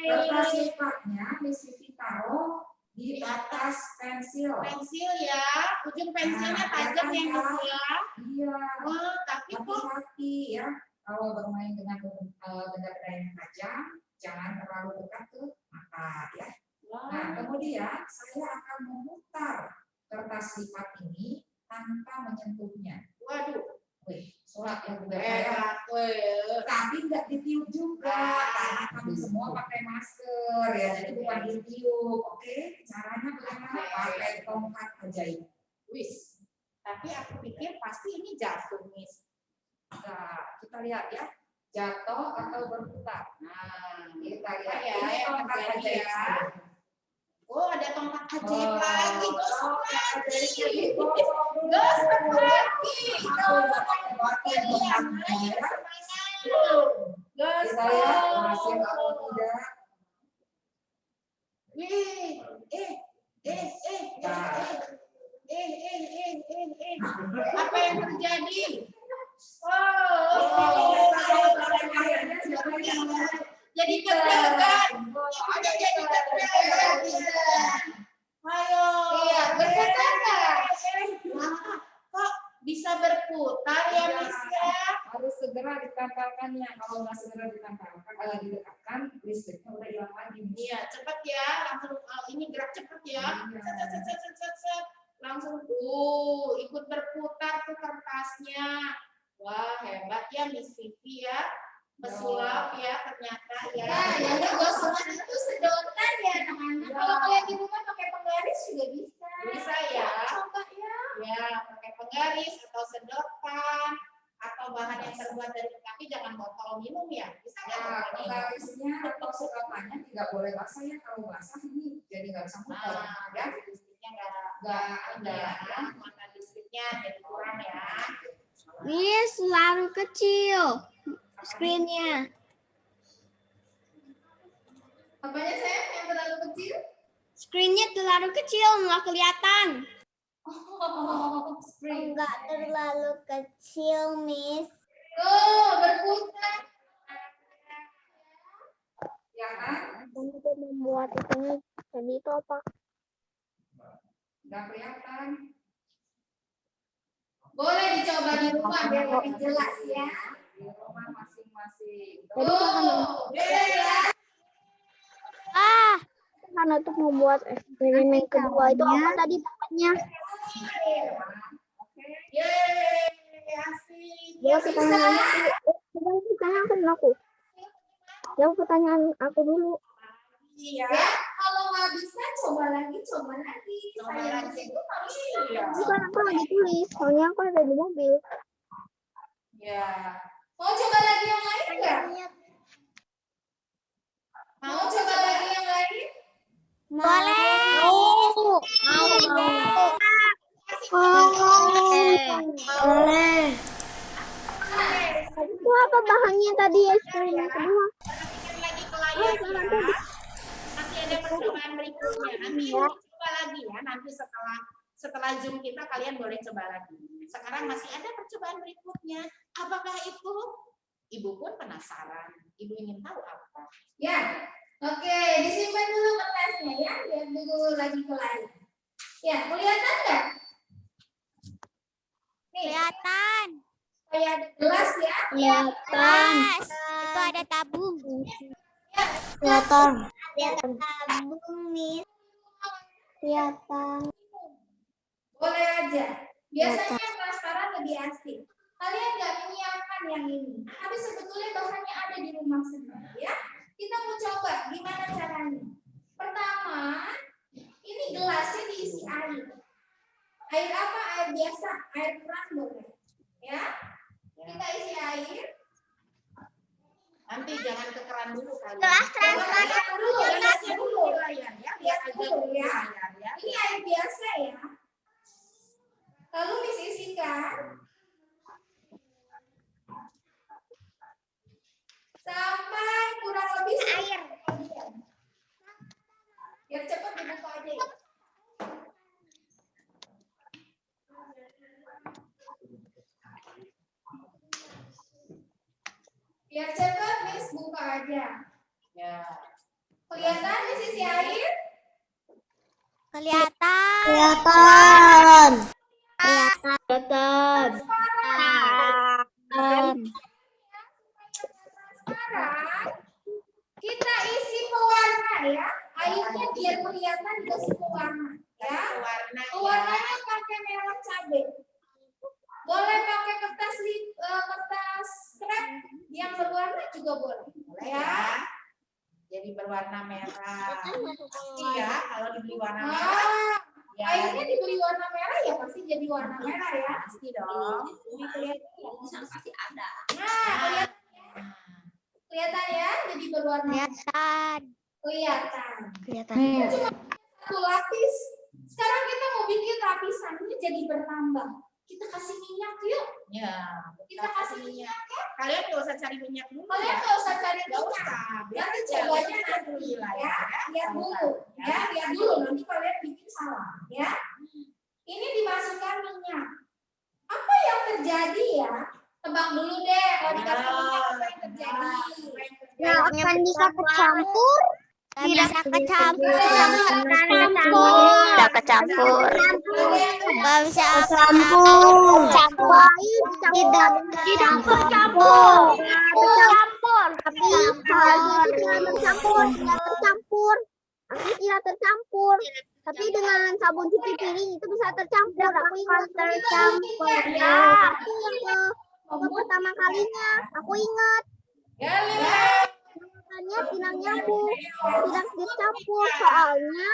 Kertas lipatnya Miss Vivi taruh di atas pensil. Pensil ya, ujung pensilnya tajam ya, Miss ya. Iya. Oh, tapi kok Hati-hati ya. Kalau bermain dengan benda-benda yang tajam, jangan terlalu dekat ke mata ya. Nah, kemudian saya akan memutar kertas lipat ini tanpa menyentuhnya. waduh, Wih, surat yang udah saya. Tapi nggak ditiup juga, karena kami semua pakai masker ya, jadi bukan ditiup. Oke, caranya bagaimana? Pakai tongkat ajaib. Wis. Tapi aku pikir pasti ini jatuh, Miss. Nah, kita lihat ya, jatuh atau berputar. Nah, kita lihat Ya, ini yang tongkat terjadi ajaib ya. saya. Oh, ada tongkat ajaib lagi, gosok lagi. Gosok Gosok lagi. Coba pakai pakai tongkat ayo ya. semangat. Kita lihat berhasil atau tidak. Apa yang terjadi? Jadi kecil kan? Jadi kecil. Ayo. Iya, berputar nggak? Kok bisa berputar ya, Miss ya? Harus segera ditempelkannya. Kalau nggak segera ditempelkan, didekatkan, listriknya udah hilang lagi. Iya, cepat ya. Langsung ini gerak cepat ya. Set. Langsung ikut berputar tuh kertasnya. Wah, hebat ya Miss Vivi ya. Pesulap ya ternyata ya. Nah, yang gosongan itu sedotan ya anak-anak. Kalau kalian di rumah pakai penggaris juga bisa. Bisa ya. Coba ya. Ya, pakai penggaris atau sedotan atau bahan yang terbuat dari tapi jangan botol minum ya. Bisa nggak? Penggarisnya atau sedotannya tidak boleh basah ya. Kalau basah ini jadi nggak bisa putar. Ya, listriknya nggak ada ya. Mana listriknya jadi kurang ya. Miss, terlalu kecil screen-nya. Apanya saya yang terlalu kecil? Screen-nya terlalu kecil, nggak kelihatan. Enggak terlalu kecil, Miss. Tuh, berputar. Ya kan? Untuk membuat itu jadi itu apa? Nggak kelihatan. Boleh dicoba di rumah biar lebih jelas ya. Di rumah masing-masing. Oh, beda ya. Kan untuk membuat eksperimen kedua itu apa tadi namanya? Yeay, asik. Ya pertanyaan aku. Jawab pertanyaan aku dulu. Iya. Kalau nggak bisa, coba lagi. Saya itu harus iya. Bukan aku lagi tulis, soalnya aku ada di mobil. Ya. Mau coba lagi yang lain nggak? Mau coba lagi yang lain? Boleh. Boleh. Itu apa bahannya tadi eksperimen kedua? Pikir lagi ke layar ya. Nanti ada percobaan berikutnya. Nanti coba lagi ya. Nanti setelah Zoom kita kalian boleh coba lagi. Sekarang masih ada percobaan berikutnya. Apakah itu? Ibu pun penasaran. Ibu ingin tahu apa. Ya. Oke, disimpan dulu kertasnya ya. Lihat dulu lagi ke layar. Ya, kelihatan nggak? Nih. Kelihatan. Kayak ada gelas ya. Kelihatan. Itu ada tabung. Kelihatan. Tabung, Miss. Kelihatan. Boleh aja. Biasanya yang transparan lebih asik. Kalian nggak menyiapkan yang ini. Tapi sebetulnya bahannya ada di rumah sendiri ya. Kita mau coba gimana caranya. Pertama, ini gelasnya diisi air. Air apa? Air biasa. Air keran boleh. Ya. Kita isi air. Nanti jangan ke keran dulu kali. Gelasnya dulu. Ya. Lihat aja dulu ya. Ini air biasa ya. Lalu disisikan sampai kurang lebih air. Biar cepat dibuka aja ya. Biar cepat, Miss, buka aja. Ya. Kelihatan di sisi air? Kelihatan. Kelihatan. Sekarang kita isi pewarna ya. Airnya biar kelihatan dikasih pewarna ya. Pewarnanya pakai merah cabai. Boleh pakai kertas krep yang berwarna juga boleh. Ya. Jadi berwarna merah. Pasti ya kalau dibeli warna merah. Ya. Airnya dibeli warna merah ya pasti jadi warna merah ya. Pasti dong. Ini kelihatan pasti ada. Nah, kelihatan ya jadi berwarna. Kelihatan. Itu cuma satu lapis. Sekarang kita mau bikin lapisannya jadi bertambah. kita kasih minyak yuk. Ya, kita kasih minyak ya. Kalian nggak usah cari minyak dulu. Kalian nggak usah cari minyak. Biar cobanya nanti lah ya. Lihat dulu, ya lihat dulu. Nanti kalian bikin salah, ya. Ini dimasukkan minyak. Apa yang terjadi ya? Tebak dulu deh. Kalau dikasih minyak apa yang terjadi? Nggak akan bisa kecampur. Tidak kecampur. Tidak kecampur. Nggak bisa Tidak tercampur. Tapi kalau itu tidak tercampur. Tapi tidak tercampur. Tapi dengan sabun cuci piring itu bisa tercampur. Aku ingat tercampur. Ya, itu yang ke pertama kalinya. Aku ingat. Makanya tidak nyambung, tidak dicampur. Soalnya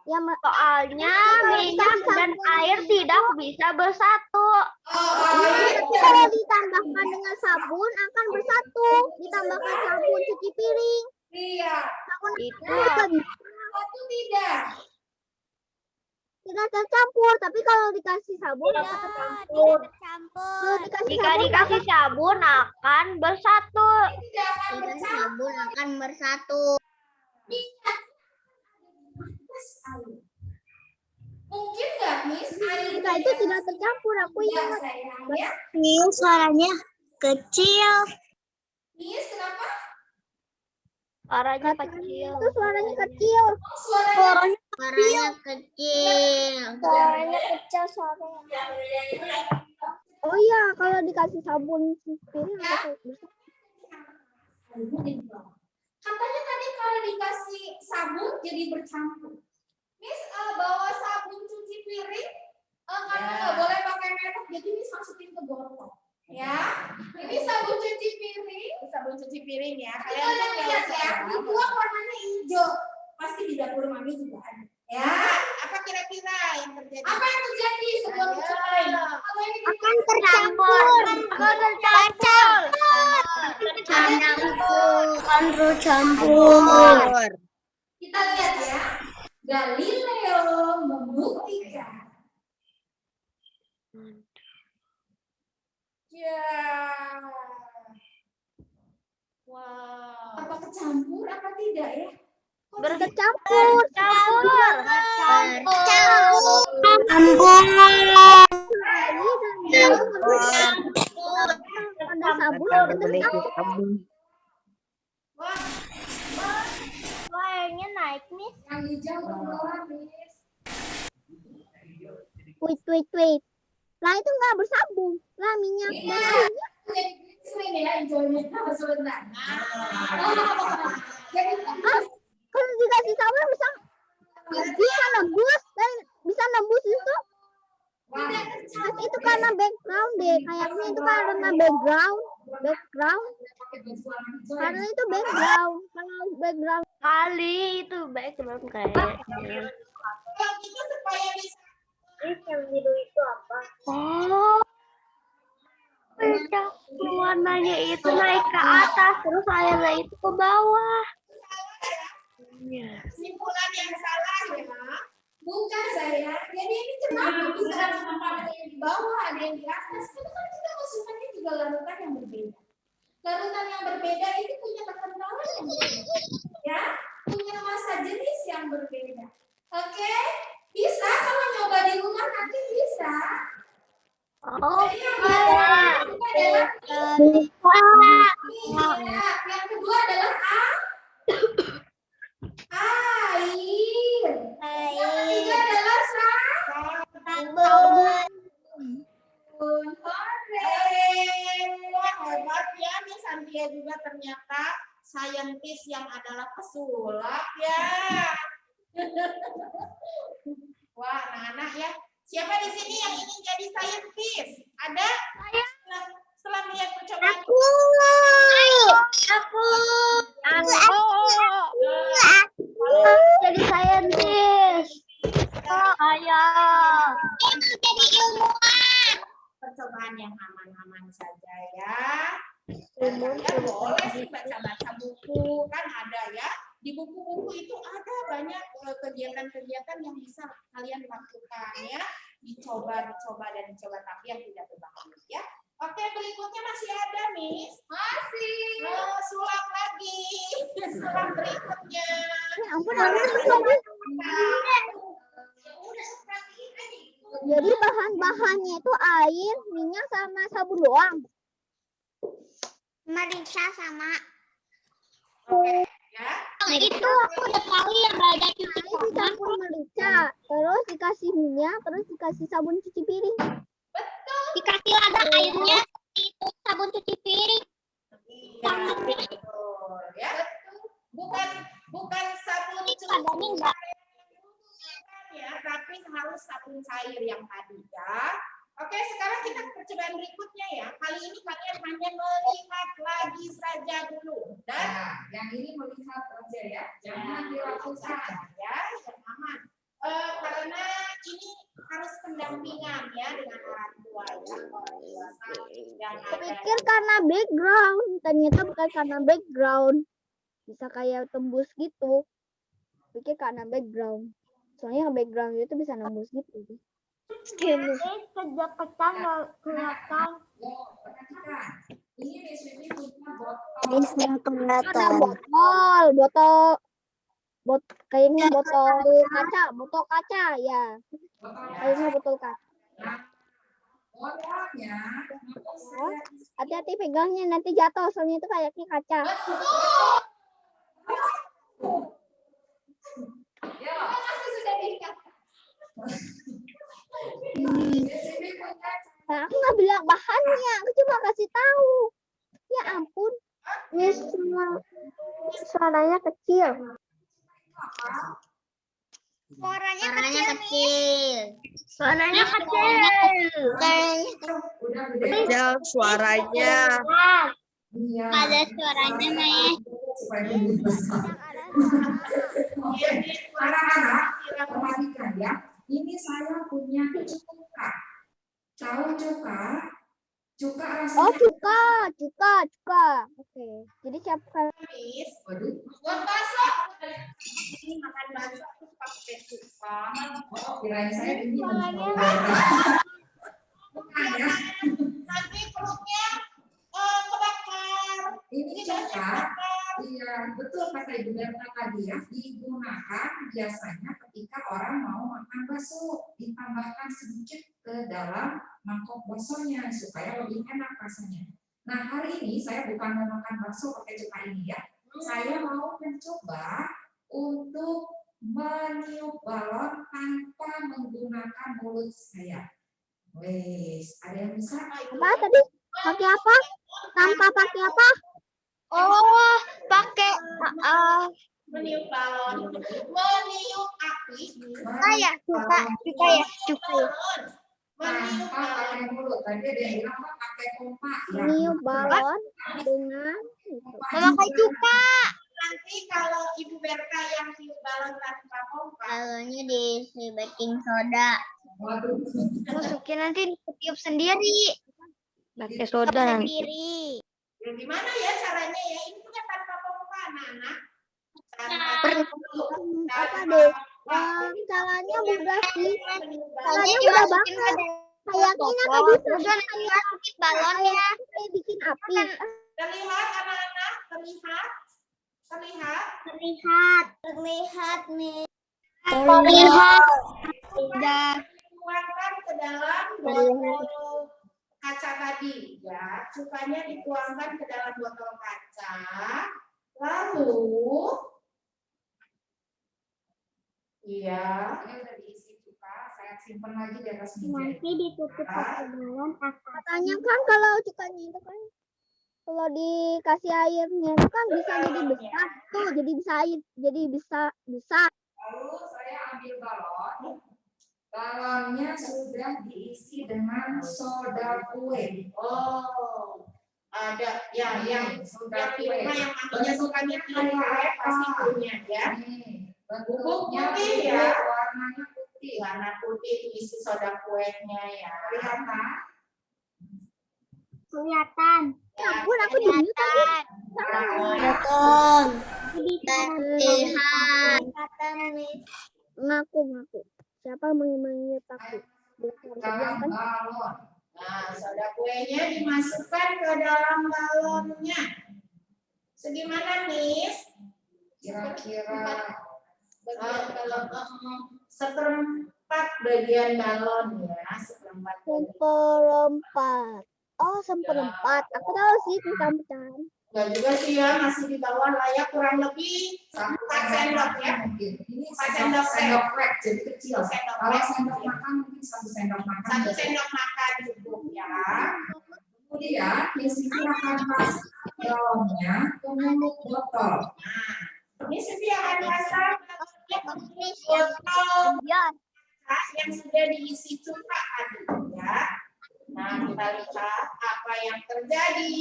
minyak dan air tidak bisa bersatu. Kalau ditambahkan dengan sabun akan bersatu. Ditambahkan sabun cuci piring. Iya. Sabun Itu Satu tidak. tidak tercampur, tapi kalau dikasih sabun akan tercampur. Kalau jika dikasih sabun akan bersatu. Tidak akan bercampur. sabun akan bersatu. Mungkin nggak, Miss? Air Jika itu tidak tercampur, aku tidak, ingat. sayang, ya. Suaranya kecil. Miss, kenapa? Suaranya kecil. Itu suaranya kecil. Suaranya kecil. Oh iya, kalau dikasih sabun piring akan bersatu. katanya tadi kalau dikasih sabun jadi bercampur. Miss bawa sabun cuci piring karena nggak boleh pakai merek, jadi Miss masukin ke botol. Ya, ini sabun cuci piring. Sabun cuci piring ya. Kalian lihat ya, di buah warnanya hijau. Pasti di dapur mami juga ada. Ya, apa kira-kira yang terjadi? Apa yang terjadi sebelum cobain? Akan tercampur. Tercampur. Kita lihat ya. Galileo membuktikan. Ya. Wow. Apa kecampur apa tidak ya? Bercampur. Ada sabun akan tercampur. Wah, Airnya naik nih. yang hijau ke bawah, Miss. Wait. Lah itu nggak bersambung. Lah minyak dan airnya. Jadi sering ya hijaunya sebentar. Jadi Kalau dikasih sabun bisa nembus dan bisa nembus itu. Tapi itu karena background deh. Kayaknya itu karena background. Karena itu background. Kalau background Kali itu background kayaknya. kalau gitu supaya bisa yang biru itu apa? Oh, warnanya itu naik ke atas, terus airnya itu ke bawah. kesimpulan yang salah ya. Bukan saya. Jadi ini kenapa bisa ada yang di bawah, ada yang di atas? Itu kan kita masukkannya juga larutan yang berbeda. Larutan yang berbeda itu punya kekentalan yang berbeda. Ya, punya massa jenis yang berbeda. Oke? Bisa kalau nyoba di rumah nanti bisa. Oh, Jadi yang pertama adalah yang kedua adalah air. Yang ketiga adalah sabun. Wah, hebat ya Miss Santia juga ternyata saintis yang adalah pesulap ya. Wah, anak-anak ya. Siapa di sini yang ingin jadi saintis? Ada? Saya. Setelah melihat percobaan. jadi saintis. Percobaan yang aman-aman saja ya. Dan kalian boleh sih baca-baca buku, kan ada ya. Di buku-buku itu ada banyak kegiatan-kegiatan yang bisa kalian lakukan ya. dicoba, tapi yang tidak berbahaya ya. Oke, berikutnya masih ada, Miss? Masih. Sulap lagi. Sulap berikutnya. Ya ampun, aku jadi bahan-bahannya itu air, minyak sama sabun doang. Merica sama Oke, ya. itu aku udah tahu yang belajar cuci Air tangan. dicampur merica, terus dikasih minyak, terus dikasih sabun cuci piring. Dikasih lada airnya itu sabun cuci piring. Iya, betul. Ya. Bukan sabun cuci Adanya enggak. ya, tapi harus sabun cair yang tadi ya. Oke, sekarang kita ke percobaan berikutnya ya. Kali ini kalian hanya melihat lagi saja dulu. Dan yang ini melihat aja ya, jangan dilakukan ya, yang aman. Karena ini harus pendampingan ya dengan orang tua ya. Orang dewasa yang ada. Pikir karena background, ternyata bukan karena background. Bisa kayak tembus gitu. Pikir karena background. Soalnya background itu bisa nembus gitu. Sejak kecil nggak kelihatan. perhatikan. Ini di sini punya botol. Ada botol kayaknya botol kaca ya. Kayaknya botol kaca. Botolnya Hati-hati pegangnya nanti jatuh soalnya itu kayaknya kaca. ya. Nah, aku nggak bilang bahannya, aku cuma kasih tahu. Ya ampun, ini semua suaranya kecil. Suaranya kecil. Suaranya kecil. Udah gede. Ada suaranya. Iya. Ada suaranya, Maya. Supaya lebih besar. Oke, anak-anak, perhatikan ya. Ini saya punya cuka. Tahu cuka? Cuka Oh, rasanya. cuka. Oke. Jadi siapkan. Miss, Waduh. buat bakso. Ini makan bakso terus pakai cuka. Oh, kirain saya ini Suaranya bukan ya. Nanti perutnya kebakar. Ini cuka. Iya, betul kata Ibu Berta tadi ya. Digunakan biasanya ketika orang mau makan bakso, ditambahkan sedikit ke dalam mangkok baksonya supaya lebih enak rasanya. Nah, hari ini saya bukan mau makan bakso pakai cuka ini ya. Saya mau mencoba untuk meniup balon tanpa menggunakan mulut saya. Wes, ada yang bisa? Apa tadi? Pakai apa? Tanpa pakai apa? Oh, pakai Meniup balon, meniup api. ya, cuka ya. Meniup Tanpa balon. pakai mulut. Tadi ada yang bilang apa? Pakai pompa. Ya. Niup balon dengan Memakai cuka. Nanti kalau Ibu Berta yang tiup balon tanpa pompa, Balonnya diisi baking soda. Waduh. Masukin nanti ditiup sendiri. pakai soda. Sendiri. ya gimana ya caranya ya? Ini punya tanpa pompa, anak-anak. Apa deh? Caranya mudah sih. Caranya mudah banget. Kayaknya apa bisa? Masukin balonnya. Kayak bikin api. Terlihat anak-anak, terlihat. Terlihat nih. Udah dituangkan ke dalam botol kaca tadi ya. Cukanya dituangkan ke dalam botol kaca. Lalu iya, ini udah diisi cuka. Saya simpan lagi di atas meja. Nanti ditutup pakai balon Katanya kan kalau cukanya itu kan kalau dikasih airnya itu kan bisa jadi besar tuh, jadi bisa besar. Lalu saya ambil balon. Balonnya sudah diisi dengan soda kue. Oh, ada ya yang soda di kue. rumah yang maminya sukanya kue pasti punya ya. Nih, Bentuknya bentuknya putih putih, ya. warnanya putih. Warna putih diisi soda kuenya ya. Kelihatan? kelihatan. Ya ampun, aku di mute tadi. Terlihat. Ngaku. Siapa yang mengimani aku? dalam balon. Nah, soda kuenya dimasukkan ke dalam balonnya. Segimana, Miss? Kira-kira seperempat bagian balon ya, seperempat. Seperempat. Oh, seperempat. Aku tahu sih pecahan-pecahan. Enggak juga sih ya, masih di bawah layak kurang lebih 4 sendok ya. Ini 4 sendok sendok rek, jadi kecil. Sendok Kalau rek. sendok makan mungkin 1 sendok makan. 1 sendok makan cukup ya. Kemudian di sini akan pasang balonnya ke mulut botol. Nah, ini Siti akan pasang botol yang sudah diisi cuka tadi ya. Nah, kita lihat apa yang terjadi.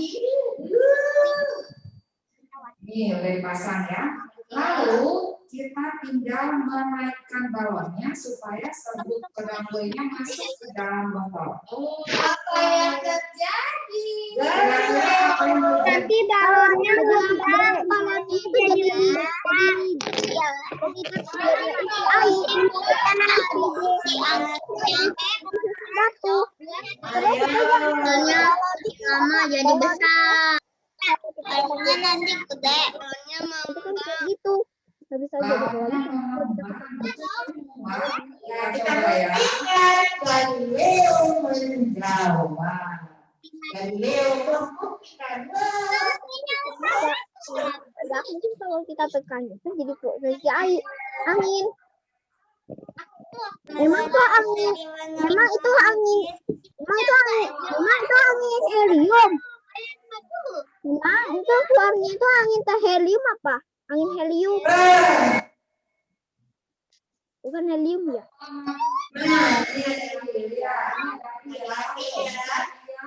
Ini udah dipasang ya. Lalu kita tinggal menaikkan balonnya supaya serbuk keramboinya masuk ke dalam botol. Oh, apa yang terjadi? Kira-kira apa yang terjadi? Nanti balonnya balonnya itu jadi satu. Lama jadi besar. Balonnya nanti gede. Balonnya mau Itu kan kayak gitu. Nggak bisa jadi Balonnya balon. mengembang. Ya, Kita kita coba ya. buktikan Galileo menjawab. Galileo membuktikan. Nggak mungkin kalau kita tekan itu jadi produksi air angin. Memang itu angin. Memang itu angin. Memang itu angin helium. Nah, itu keluarnya itu angin helium apa? Angin helium. Bukan helium ya? Nah, ini ada Lilia.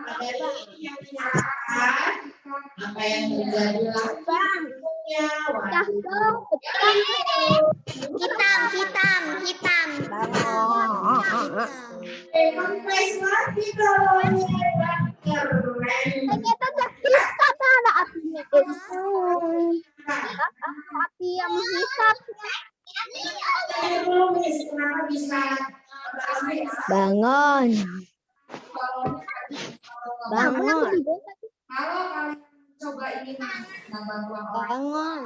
Dari ini yang menyatakan apa yang terjadi langsung. Pecah dong, pecah. hitam. Kempes lagi balonnya. Keren. Ternyata terhisap ada apinya. Api yang menghisap. Belum nih, kenapa bisa Bangun. Kalau kalian coba ingin membantu orang Bangun.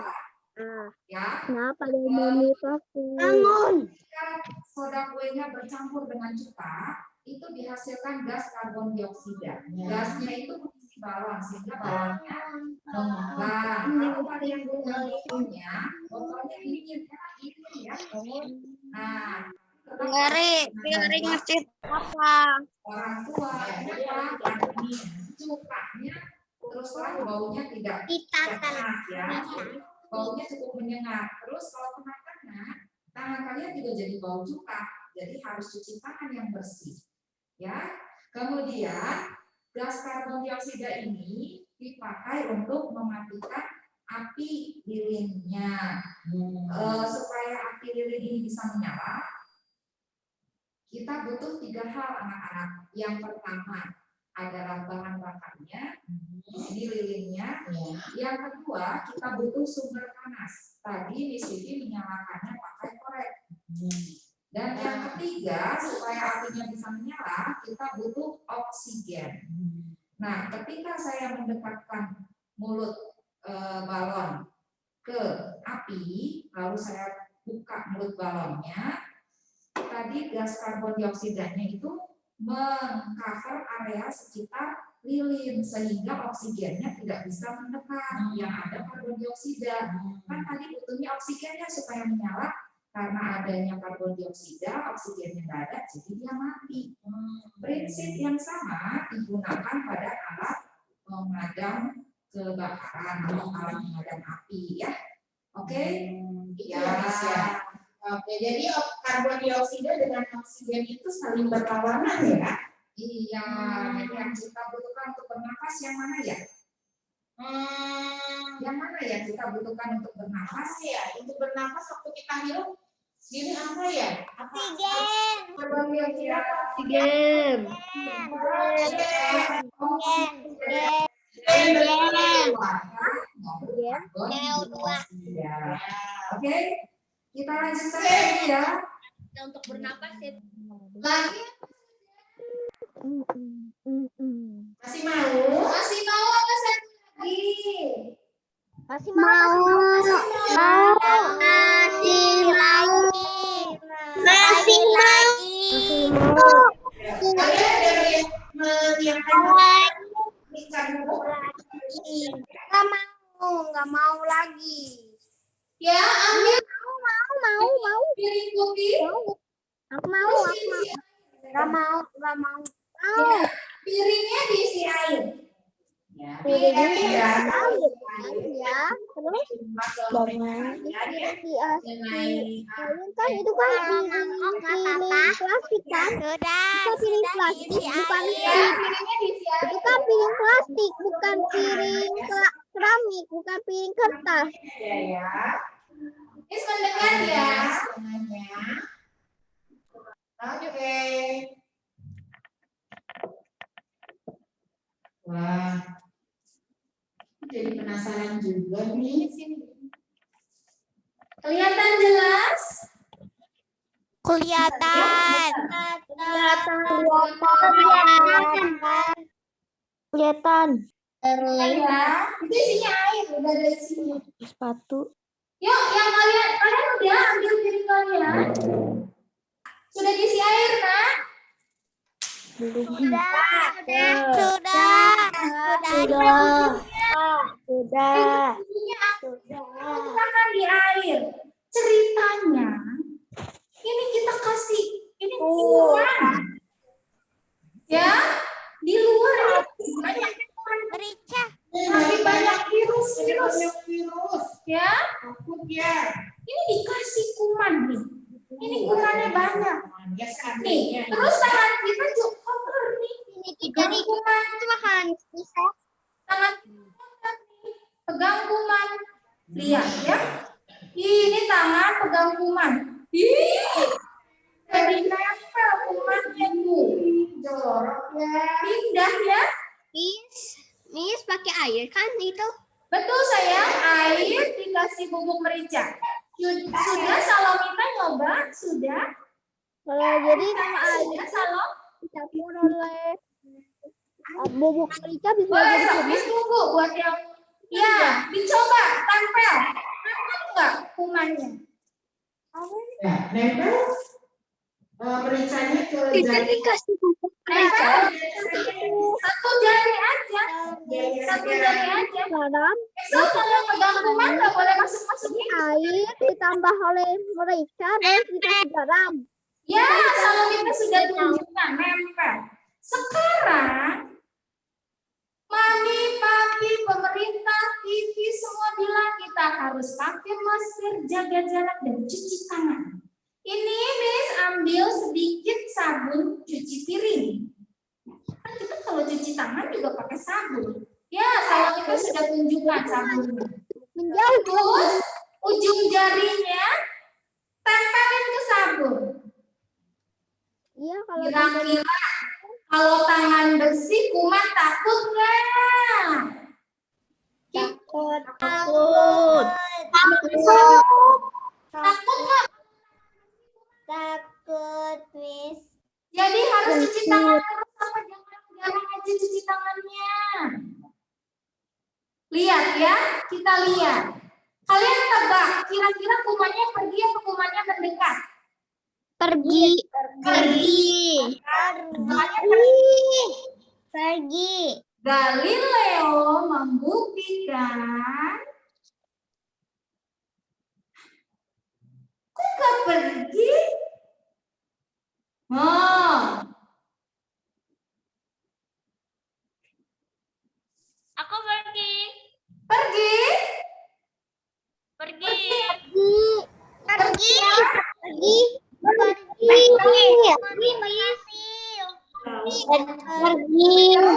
ya, Kenapa dia menurut aku? jika soda kuenya bercampur dengan cuka, itu dihasilkan gas karbon dioksida. Gasnya itu mengisi balon sehingga balonnya mengembang. Kalau kalian buka botolnya dingin ya. Nah, Biar ngasih apa? orang tua kenapa? Cukanya terus terang baunya tidak enak ya. Baunya cukup menyengat. Terus kalau kena tangan kalian juga jadi bau cuka. Jadi harus cuci tangan yang bersih. Ya. Kemudian gas karbon dioksida ini dipakai untuk mematikan api lilinnya. Supaya api lilin ini bisa menyala, kita butuh 3 hal anak-anak. Yang pertama adalah bahan bakarnya, di sini lilinnya. Yang kedua, kita butuh sumber panas. Tadi Miss Vivi menyalakannya pakai korek. Dan yang ketiga, supaya apinya bisa menyala, kita butuh oksigen. Nah, ketika saya mendekatkan mulut balon ke api, lalu saya buka mulut balonnya, tadi gas karbon dioksidanya itu mengcover area sekitar lilin sehingga oksigennya tidak bisa mendekat, yang ada karbon dioksida. Kan tadi butuhnya oksigennya supaya menyala, karena adanya karbon dioksida, oksigennya tidak ada, jadi dia mati. Prinsip yang sama digunakan pada alat pemadam kebakaran atau alat pemadam api ya. Oke? Ya. Oke, jadi karbon dioksida dengan oksigen itu saling berlawanan ya? Iya, jadi yang kita butuhkan untuk bernafas yang mana ya? Yang mana ya kita butuhkan untuk bernafas? Ya, untuk bernafas waktu kita hirup, ini apa ya? Oksigen. Karbon dioksida. Oke, kita lanjutkan lagi ya. Untuk bernapas ya. Lagi Masih mau? Masih mau apa satu lagi? Masih mau. Masih lagi. Kalian ada yang menyiapkan bicara dulu? Nggak mau lagi. Ya, ambil Mau. piring putih. Aku mau. Nggak mau. Ya, piringnya diisi air. Ya, Piringnya ya. Ya. Terus kalian kan itu kan piring plastik kan? Itu piring plastik bukan Piringnya diisi air. itu kan piring plastik bukan piring keramik bukan piring kertas. Ya. Is mendengar ya semuanya. Oke. Wah. Jadi penasaran juga nih sini. Kelihatan jelas? Kelihatan. Kelihatan. Ya. Itu isinya air, udah ada isinya. Sepatu. Yuk, yang kalian udah ambil piring kalian. Sudah diisi air, Nak? Sudah. Tuangkan di air. Ceritanya, ini kita kasih ini kuman. Ya, di luar banyak kuman. Masih banyak virus. Ya, ini dikasih kuman nih. Ini kumannya banyak. Nih, terus tangan kita juga kotor nih. Ini kita nih itu makan bisa. Tangan kita nih, pegang kuman. Lihat ya. Ini tangan pegang kuman. Ih, jadi nempel kumannya tuh. Jorok ya. Indah ya. Miss pakai air kan itu? Betul sayang, air dikasih bubuk merica. Sudah Salomita nyoba? Sudah? Kalau jadi sama air Sudah Salom? dicampur oleh bubuk merica bisa Boleh jadi habis tunggu buat yang ya dicoba tempel. Nempel enggak kumannya? Ya, nempel mericanya ke jari. dikasih bubuk Nempel satu jari aja. Satu jari aja. garam Besok kalau pegang kuman nggak boleh masuk-masukin. air ditambah oleh merica dan dikasih garam. Ya, kalau kita sudah tunjukkan nempel. Sekarang, mami, papi, pemerintah, TV semua bilang kita harus pakai masker, jaga jarak, dan cuci tangan. Ini Miss ambil sedikit sabun cuci piring. Kan kita kalau cuci tangan juga pakai sabun. Ya, kalau kita sudah tunjukkan sabunnya. Menjauh Terus ujung jarinya tempelin ke sabun. iya kalau Kira-kira kalau tangan bersih kuman takut nggak? takut Takut nggak? Takut, Miss. Jadi harus cuci tangan terus apa jangan aja cuci tangannya. Lihat ya, kita lihat. Kalian tebak, kira-kira kumannya pergi atau kumannya mendekat? pergi Galileo membuktikan kok nggak pergi? Oh, Aku pergi. pergi? Pergi.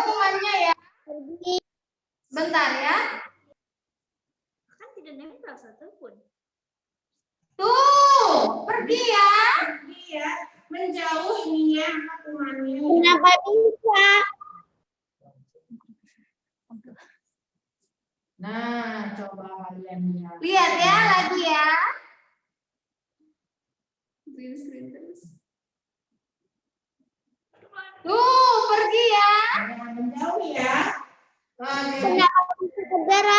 Kumannya ya. Bentar ya. Kan tidak nempel satupun. Tuh, pergi ya. Pergi ya. Menjauh nih ya kumannya. Kenapa bisa? Nah, coba kalian lihat. Lihat ya lagi ya. Screen terus. Tuh, pergi ya. Jangan menjauh ya. Negara.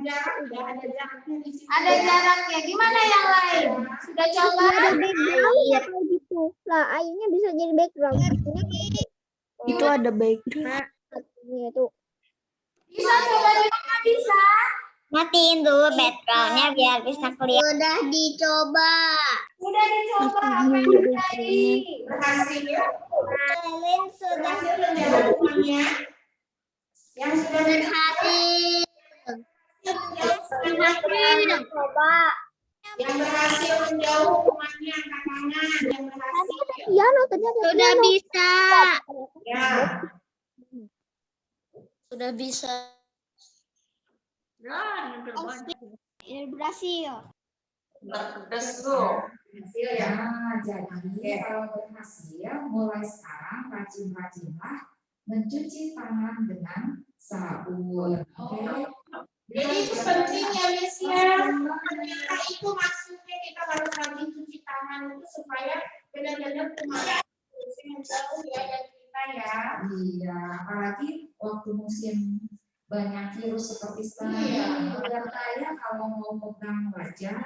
Jarak udah ada jaraknya di situ. Ada jaraknya. Gimana yang lain? Sudah coba? Ada background ya kayak gitu. Lah, airnya bisa jadi background. Itu ada background. Ini tuh. Bisa coba di mana bisa? Matiin dulu backgroundnya biar bisa kelihatan. Udah dicoba. Sudah dicoba apa yang terjadi? Berhasil ya. Kalian sudah Berhasil menjauh temannya. Yang sudah berhasil. Coba. Yang berhasil menjauh temannya angkat tangan. Yang berhasil. Piano ternyata. Sudah bisa. Ya. Sudah bisa. Berhasil. Berpedes tuh. Berhasil ya. Nah, jadi kalau berhasil, mulai sekarang rajin-rajinlah mencuci tangan dengan sabun. Oke? Jadi itu penting ya Miss ya. Ternyata itu maksudnya kita harus rajin cuci tangan itu supaya benar-benar kuman menjauh ya dari kita ya. Iya, apalagi waktu musim banyak virus seperti sekarang ini, biar kaya kalau mau pegang wajah,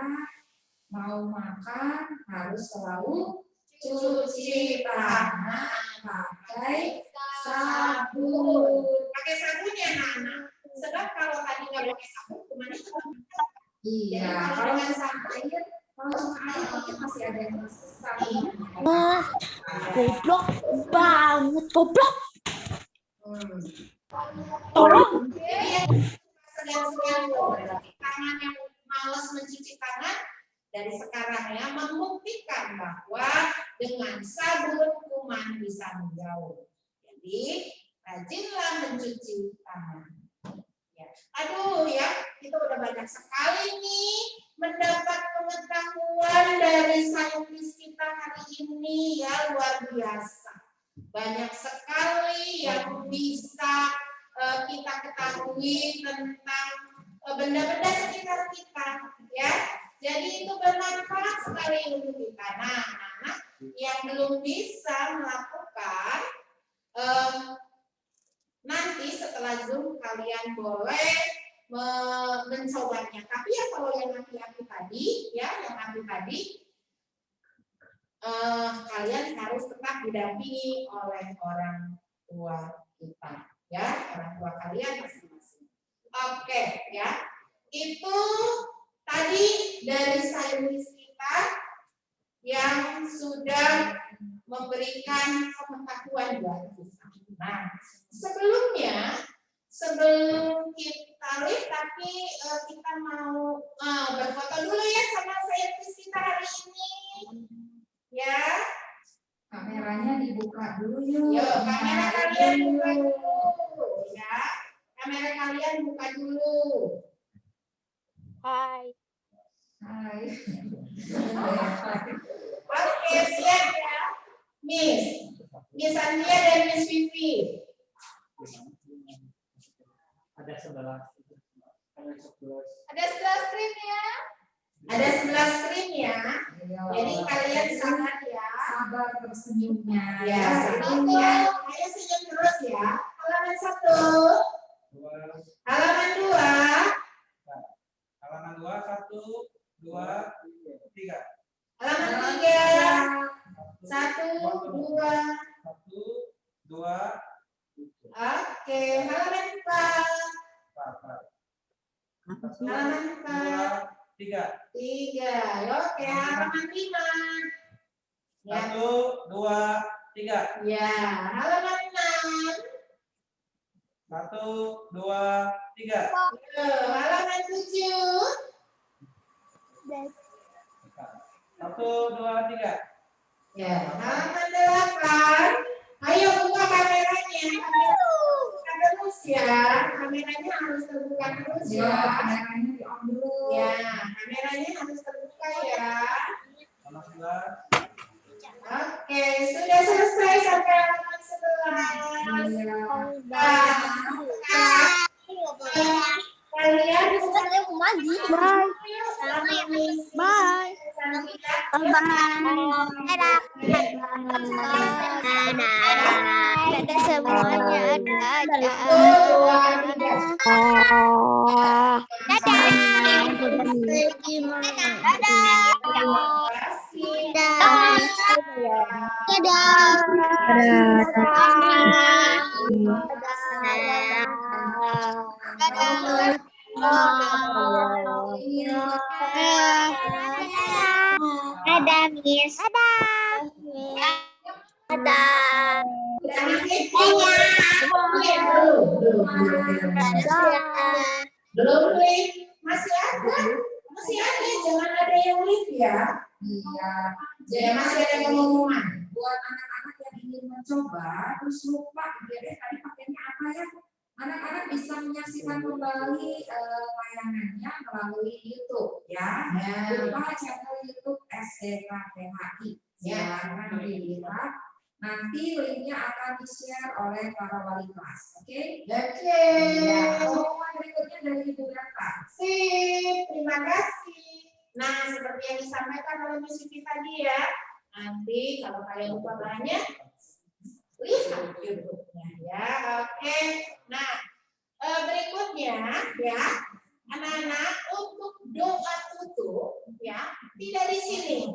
mau makan harus selalu cuci tangan pakai sabun. Pakai sabun ya Nana. Sebab kalau tadi nggak pakai sabun kuman itu Iya, kalau dengan air, kalau cuma air mungkin masih ada yang sabun. Goblok banget, goblok. Tolong. Segan-segan tangan yang malas mencuci tangan dari sekarang ya membuktikan bahwa dengan sabun kuman bisa menjauh. Jadi rajinlah mencuci tangan. Ya. Aduh ya, kita udah banyak sekali nih mendapat pengetahuan dari saintis kita hari ini ya, luar biasa. Banyak sekali yang bisa kita ketahui tentang benda-benda sekitar kita ya. Jadi itu bermanfaat sekali untuk kita. Nah, anak yang belum bisa melakukan nanti setelah Zoom kalian boleh mencobanya. Tapi ya kalau yang aki-aki tadi ya, yang aki tadi kalian harus tetap didampingi oleh orang tua kita ya, orang tua kalian masing-masing. Oke ya, itu tadi dari saintis kita yang sudah memberikan pengetahuan buat kita. Nah, sebelum kita lihat, tapi kita mau berfoto dulu ya sama saintis kita hari ini. Ya, Kameranya dibuka dulu yuk. yuk kamera kalian buka dulu, ya. Kamera kalian buka dulu. Hai. Hai. Oke, siap ya, Miss Andrea dan Miss Vivi. Ada 11. Ada 11 screen ya. Ada 11 screen ya. Jadi kalian sabar ya. Sabar tersenyumnya. Ya, senyumnya. Ayo senyum terus ya. Halaman 1. Halaman 2. Halaman 2, 1, 2, 3. Halaman 3. 1, 2. 1, 2. Oke, halaman 4. Halaman 4. 3. 3. Oke, halaman 5. Ya. 1, 2, 3. Ya, halaman 6. 1, 2, 3. Halaman 7. 1, 2, 3. Ya, halaman 8. Ayo buka kameranya. Buka terus ya. Kameranya harus terbuka terus Ya, ya. kameranya di on dulu. Ya, kameranya harus terbuka ya. Halaman 11. Oke, sudah selesai sampai halaman 11. Kalian Bye. Bye. Dadah. Dadah semuanya. Dadah. 'Belum lift, masih ada, jangan ada yang lift ya. Iya. Jadi masih ada pengumuman. Buat anak-anak yang ingin mencoba terus lupa tadi pakainya apa ya? Anak-anak bisa menyaksikan kembali tayangannya melalui YouTube ya. Buka channel YouTube SDKPHI. Silakan dilihat. Nanti linknya akan di-share oleh para wali kelas. Oke? Oke. Pengumuman berikutnya dari Ibu Berta. Sip, terima kasih. Nah, seperti yang disampaikan oleh Miss Siti tadi ya. Nanti kalau kalian lupa banyak, lihat YouTube-nya ya. Oke. Nah, berikutnya ya, anak-anak untuk doa tutup ya, tidak di sini.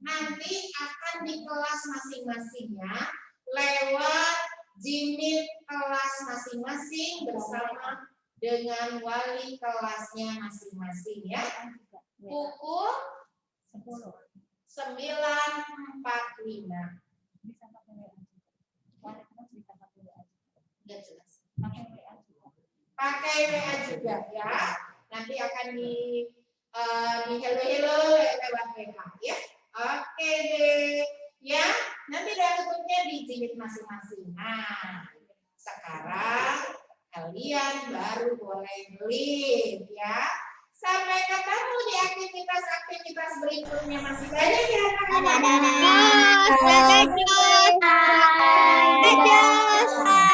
Nanti akan di kelas masing-masingnya lewat Jimit kelas masing-masing bersama dengan wali kelasnya masing-masing ya. Pukul 9.45. Nggak jelas. Pakai WA juga ya. Nanti akan di hello lewat WA ya. Oke deh. Ya, nanti doa tutupnya di jilid masing-masing. Nah, sekarang kalian baru boleh live ya. Sampai ketemu di aktivitas berikutnya, masih banyak ya anak-anak. Dadah.